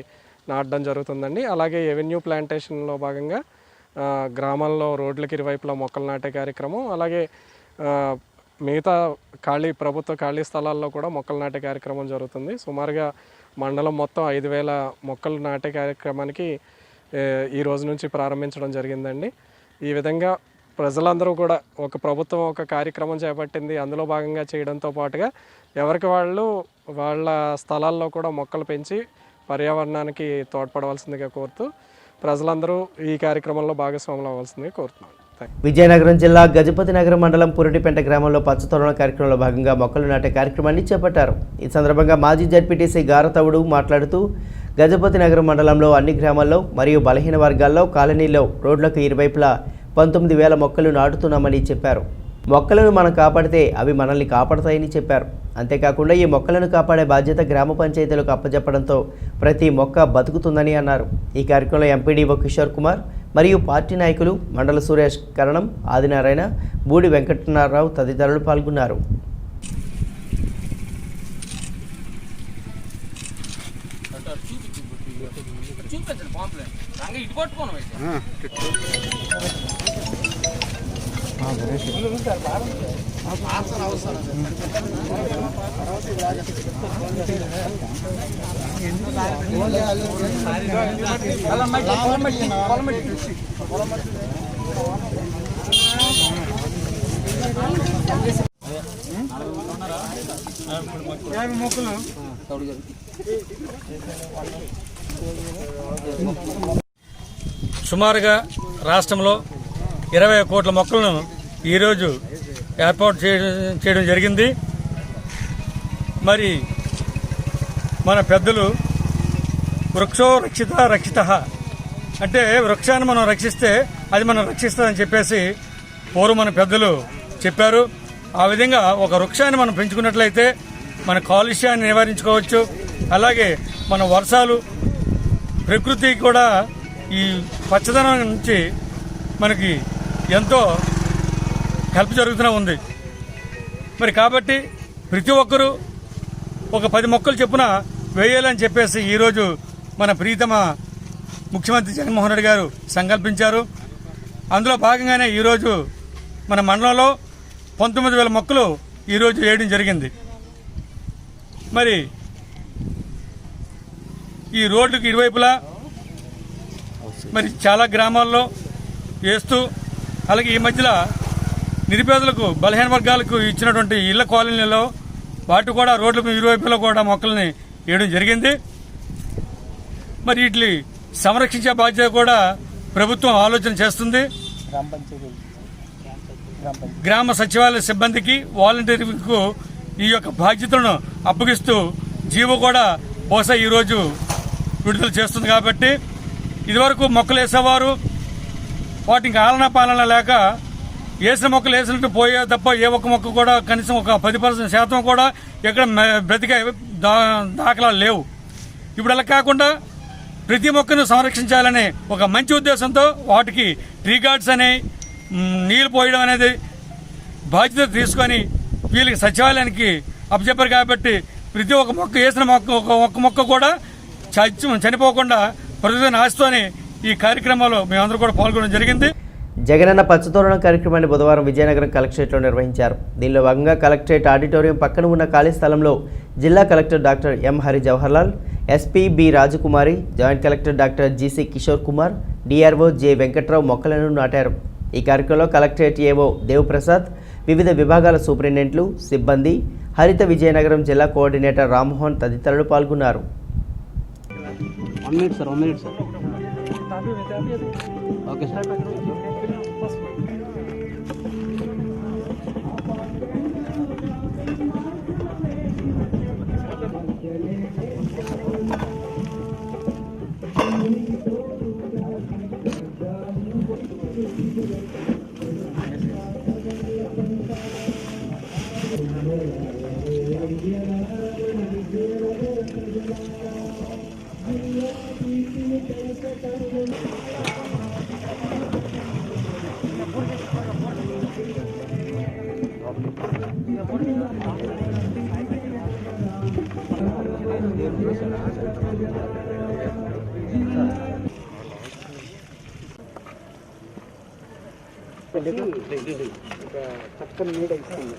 నాటడం జరుగుతుందండి. అలాగే ఎవెన్యూ ప్లాంటేషన్లో భాగంగా గ్రామాల్లో రోడ్లకి ఇరువైపులా మొక్కలు నాటే కార్యక్రమం, అలాగే మిగతా ప్రభుత్వ ఖాళీ స్థలాల్లో కూడా మొక్కలు నాటే కార్యక్రమం జరుగుతుంది. సుమారుగా మండలం మొత్తం 5,000 మొక్కలు నాటే కార్యక్రమానికి ఈ రోజు నుంచి ప్రారంభించడం జరిగిందండి. ఈ విధంగా ప్రజలందరూ కూడా ప్రభుత్వం ఒక కార్యక్రమం చేపట్టింది, అందులో భాగంగా చేయడంతో పాటుగా ఎవరికి వాళ్ళు వాళ్ళ స్థలాల్లో కూడా మొక్కలు పెంచి పర్యావరణానికి తోడ్పడవలసిందిగా కోరుతూ ప్రజలందరూ ఈ కార్యక్రమంలో భాగస్వాములు అవ్వాల్సిందిగా కోరుతున్నాను. విజయనగరం జిల్లా గజపతి నగరం మండలం పురిటిపెంట గ్రామంలో పచ్చతోరణ కార్యక్రమంలో భాగంగా మొక్కలు నాటే కార్యక్రమాన్ని చేపట్టారు. ఈ సందర్భంగా మాజీ జడ్పీటీసీ గారతవుడు మాట్లాడుతూ గజపతి నగరం మండలంలో అన్ని గ్రామాల్లో మరియు బలహీన వర్గాల్లో కాలనీల్లో రోడ్లకు ఇరువైపులా 19,000 మొక్కలు నాటుతున్నామని చెప్పారు. మొక్కలను మనం కాపాడితే అవి మనల్ని కాపాడతాయని చెప్పారు. అంతేకాకుండా ఈ మొక్కలను కాపాడే బాధ్యత గ్రామ పంచాయతీలకు అప్పచెప్పడంతో ప్రతి మొక్క బతుకుతుందని అన్నారు. ఈ కార్యక్రమంలో ఎంపీడీఓ కిషోర్ కుమార్ మరియు పార్టీ నాయకులు మండల సురేష్ కరణం, ఆదినారాయణ, బూడి వెంకటనారావు తదితరులు పాల్గొన్నారు. సుమారుగా రాష్ట్రంలో 20 కోట్ల మొక్కలను ఈరోజు ఏర్పాటు చేయడం జరిగింది. మరి మన పెద్దలు వృక్షో రక్షిత రక్షిత అంటే వృక్షాన్ని మనం రక్షిస్తే అది మనం రక్షిస్తుందని చెప్పేసి పూర్వం మన పెద్దలు చెప్పారు. ఆ విధంగా ఒక వృక్షాన్ని మనం పెంచుకున్నట్లయితే మన కాలుష్యాన్ని నివారించుకోవచ్చు. అలాగే మన వర్షాలు ప్రకృతి కూడా ఈ పచ్చదనం నుంచి మనకి ఎంతో హెల్ప్ జరుగుతూనే ఉంది. మరి కాబట్టి ప్రతి ఒక్కరూ ఒక 10 మొక్కలు చొప్పున వేయాలని చెప్పేసి ఈరోజు మన ప్రీతమ ముఖ్యమంత్రి జగన్మోహన్ రెడ్డి గారు సంకల్పించారు. అందులో భాగంగానే ఈరోజు మన మండలంలో 19,000 మొక్కలు ఈరోజు వేయడం జరిగింది. మరి ఈ రోడ్డుకి ఇరువైపులా మరి చాలా గ్రామాల్లో వేస్తూ, అలాగే ఈ మధ్యలో నిరుపేదలకు బలహీన వర్గాలకు ఇచ్చినటువంటి ఇళ్ల కాలనీలలో వాటి కూడా రోడ్లకు ఇరువైపులో కూడా మొక్కల్ని వేయడం జరిగింది. మరి వీటి సంరక్షించే బాధ్యత కూడా ప్రభుత్వం ఆలోచన చేస్తుంది. గ్రామ సచివాలయ సిబ్బందికి వాలంటీర్లకు ఈ యొక్క బాధ్యతలను అప్పగిస్తూ జీవో కూడా బహుశా ఈరోజు విడుదల చేస్తుంది. కాబట్టి ఇదివరకు మొక్కలు వేసేవారు, వాటికి ఆలన పాలన లేక వేసిన మొక్కలు వేసినట్టు పోయే తప్ప ఏ ఒక్క మొక్క కూడా కనీసం ఒక 10% కూడా ఎక్కడ బ్రతికే దాఖలాలు లేవు. ఇప్పుడు అలా కాకుండా ప్రతి మొక్కను సంరక్షించాలనే ఒక మంచి ఉద్దేశంతో వాటికి ట్రీ గార్డ్స్ అనే నీళ్లు పోయడం అనేది బాధ్యత తీసుకొని వీళ్ళకి సచివాలయానికి అప్పచెప్పారు. కాబట్టి ప్రతి ఒక్క మొక్క వేసిన ఒక్క మొక్క కూడా చనిపోకుండా ప్రజలను ఆశతోనే ఈ కార్యక్రమంలో మేమందరూ కూడా పాల్గొనడం జరిగింది. జగనన్న పచ్చతోరణం కార్యక్రమాన్ని బుధవారం విజయనగరం కలెక్టరేట్లో నిర్వహించారు. దీనిలో భాగంగా కలెక్టరేట్ ఆడిటోరియం పక్కన ఉన్న ఖాళీ స్థలంలో జిల్లా collector doctor M Hari Jawaharlal, SP B Rajakumari, joint collector doctor GC Kishore Kumar, DRO J Venkatrao మొక్కలను నాటారు. ఈ కార్యక్రమంలో కలెక్టరేట్ ఏవో దేవప్రసాద్, వివిధ విభాగాల సూపరింటెండెంట్లు, సిబ్బంది, హరిత విజయనగరం జిల్లా కోఆర్డినేటర్ రామ్మోహన్ తదితరులు పాల్గొన్నారు. చక్కని నీడ ఇస్తుంది.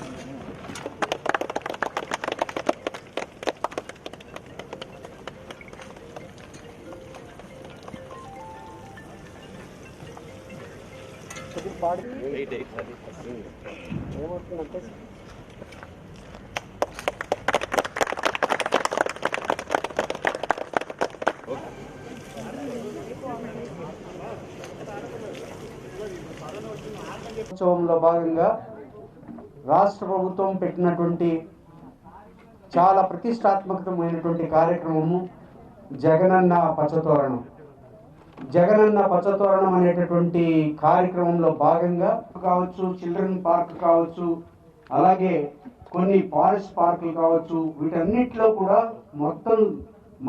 ఏమవుతుందంటే ఉత్సవంలో భాగంగా రాష్ట్ర ప్రభుత్వం పెట్టినటువంటి చాలా ప్రతిష్టాత్మకమైనటువంటి కార్యక్రమము జగనన్న పచ్చతోరణం. జగనన్న పచ్చతోరణం అనేటటువంటి కార్యక్రమంలో భాగంగా కావచ్చు, చిల్డ్రన్ పార్క్ కావచ్చు, అలాగే కొన్ని ఫారెస్ట్ పార్కులు కావచ్చు, వీటన్నిటిలో కూడా మొత్తం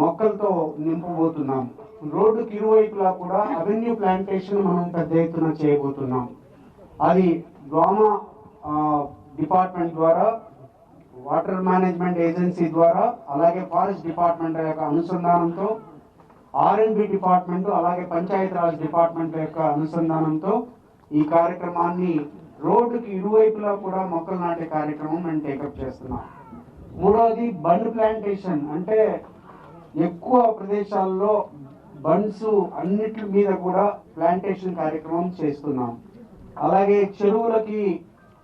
మొక్కలతో నింపబోతున్నాం. రోడ్డుకి ఇరువైపులా కూడా అవెన్యూ ప్లాంటేషన్ మనం పెద్ద ఎత్తున చేయబోతున్నాం. అది గ్రామ డిపార్ట్మెంట్ ద్వారా, వాటర్ మేనేజ్మెంట్ ఏజెన్సీ ద్వారా, అలాగే ఫారెస్ట్ డిపార్ట్మెంట్ యొక్క అనుసంధానంతో, R&B డిపార్ట్మెంట్, అలాగే పంచాయతీరాజ్ డిపార్ట్మెంట్ యొక్క అనుసంధానంతో ఈ కార్యక్రమాన్ని రోడ్డుకి ఇరువైపులా కూడా మొక్కలు నాటే కార్యక్రమం మేము టేకప్ చేస్తున్నాం. మూడవది బండ్ ప్లాంటేషన్, అంటే ఎక్కువ ప్రదేశాల్లో బండ్స్ అన్నిటి మీద కూడా ప్లాంటేషన్ కార్యక్రమం చేస్తున్నాం. అలాగే చెరువులకి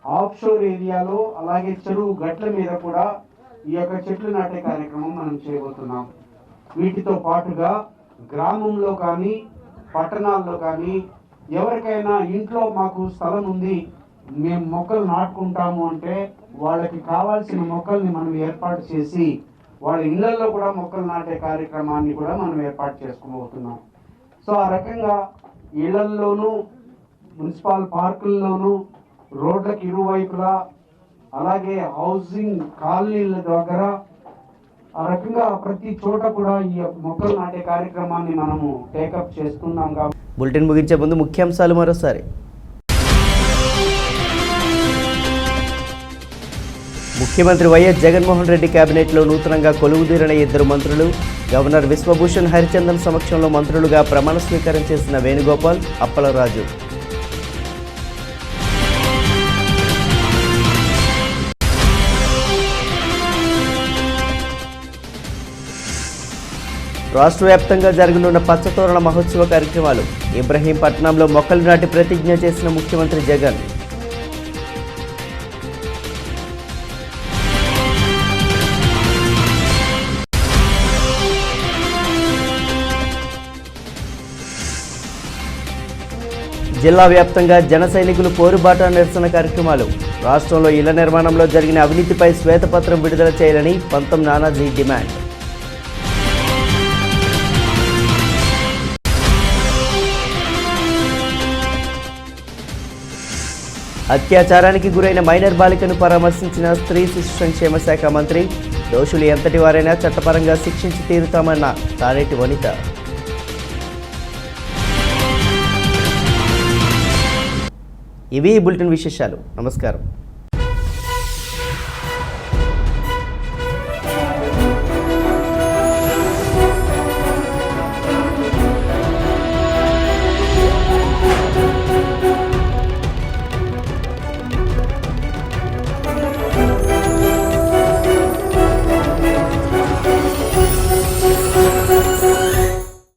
ఆఫ్ షోర్ ఏరియాలో, అలాగే చెరువు గట్ల మీద కూడా ఈ యొక్క చెట్లు నాటే కార్యక్రమం మనం చేయబోతున్నాం. వీటితో పాటుగా గ్రామంలో కానీ పట్టణాల్లో కానీ ఎవరికైనా ఇంట్లో మాకు స్థలం ఉంది, మేము మొక్కలు నాటుకుంటాము అంటే వాళ్ళకి కావాల్సిన మొక్కల్ని మనం ఏర్పాటు చేసి వాళ్ళ ఇళ్లలో కూడా మొక్కలు నాటే కార్యక్రమాన్ని కూడా మనం ఏర్పాటు చేసుకోబోతున్నాం. సో ఆ రకంగా ఇళ్లల్లోనూ, మున్సిపల్ పార్కుల్లోనూ, రోడ్లకు ఇరువైపులా, అలాగే హౌసింగ్ కాలనీల దగ్గర, ఆ రకంగా ప్రతి చోట కూడా ఈ మొక్కలు నాటే కార్యక్రమాన్ని మనము టేకప్ చేస్తున్నాం. కాబట్టి బులెటిన్ ముగించే ముందు ముఖ్యాంశాలు మరోసారి. ముఖ్యమంత్రి వైఎస్ జగన్మోహన్ రెడ్డి కేబినెట్లో నూతనంగా కొలువుదీరిన 2 మంత్రులు. గవర్నర్ విశ్వభూషణ్ హరిచందన్ సమక్షంలో మంత్రులుగా ప్రమాణ స్వీకారం చేసిన వేణుగోపాల్, అప్పలరాజు. రాష్ట్ర వ్యాప్తంగా జరగనున్న పచ్చతోరణ మహోత్సవ కార్యక్రమాలు. ఇబ్రహీంపట్నంలో మొక్కలు నాటి ప్రతిజ్ఞ చేసిన ముఖ్యమంత్రి జగన్. జిల్లా వ్యాప్తంగా జన సైనికులు పోరుబాట నిరసన కార్యక్రమాలు. రాష్ట్రంలో ఇళ్ల నిర్మాణంలో జరిగిన అవినీతిపై శ్వేతపత్రం విడుదల చేయాలని పంతం నానాజీ డిమాండ్. అత్యాచారానికి గురైన మైనర్ బాలికను పరామర్శించిన స్త్రీ శిశు సంక్షేమ శాఖ మంత్రి. దోషులు ఎంతటి వారైనా చట్టపరంగా శిక్షించి తీరుతామన్న తారేటి వనిత. ఇవి బులెటిన్ విశేషాలు. నమస్కారం.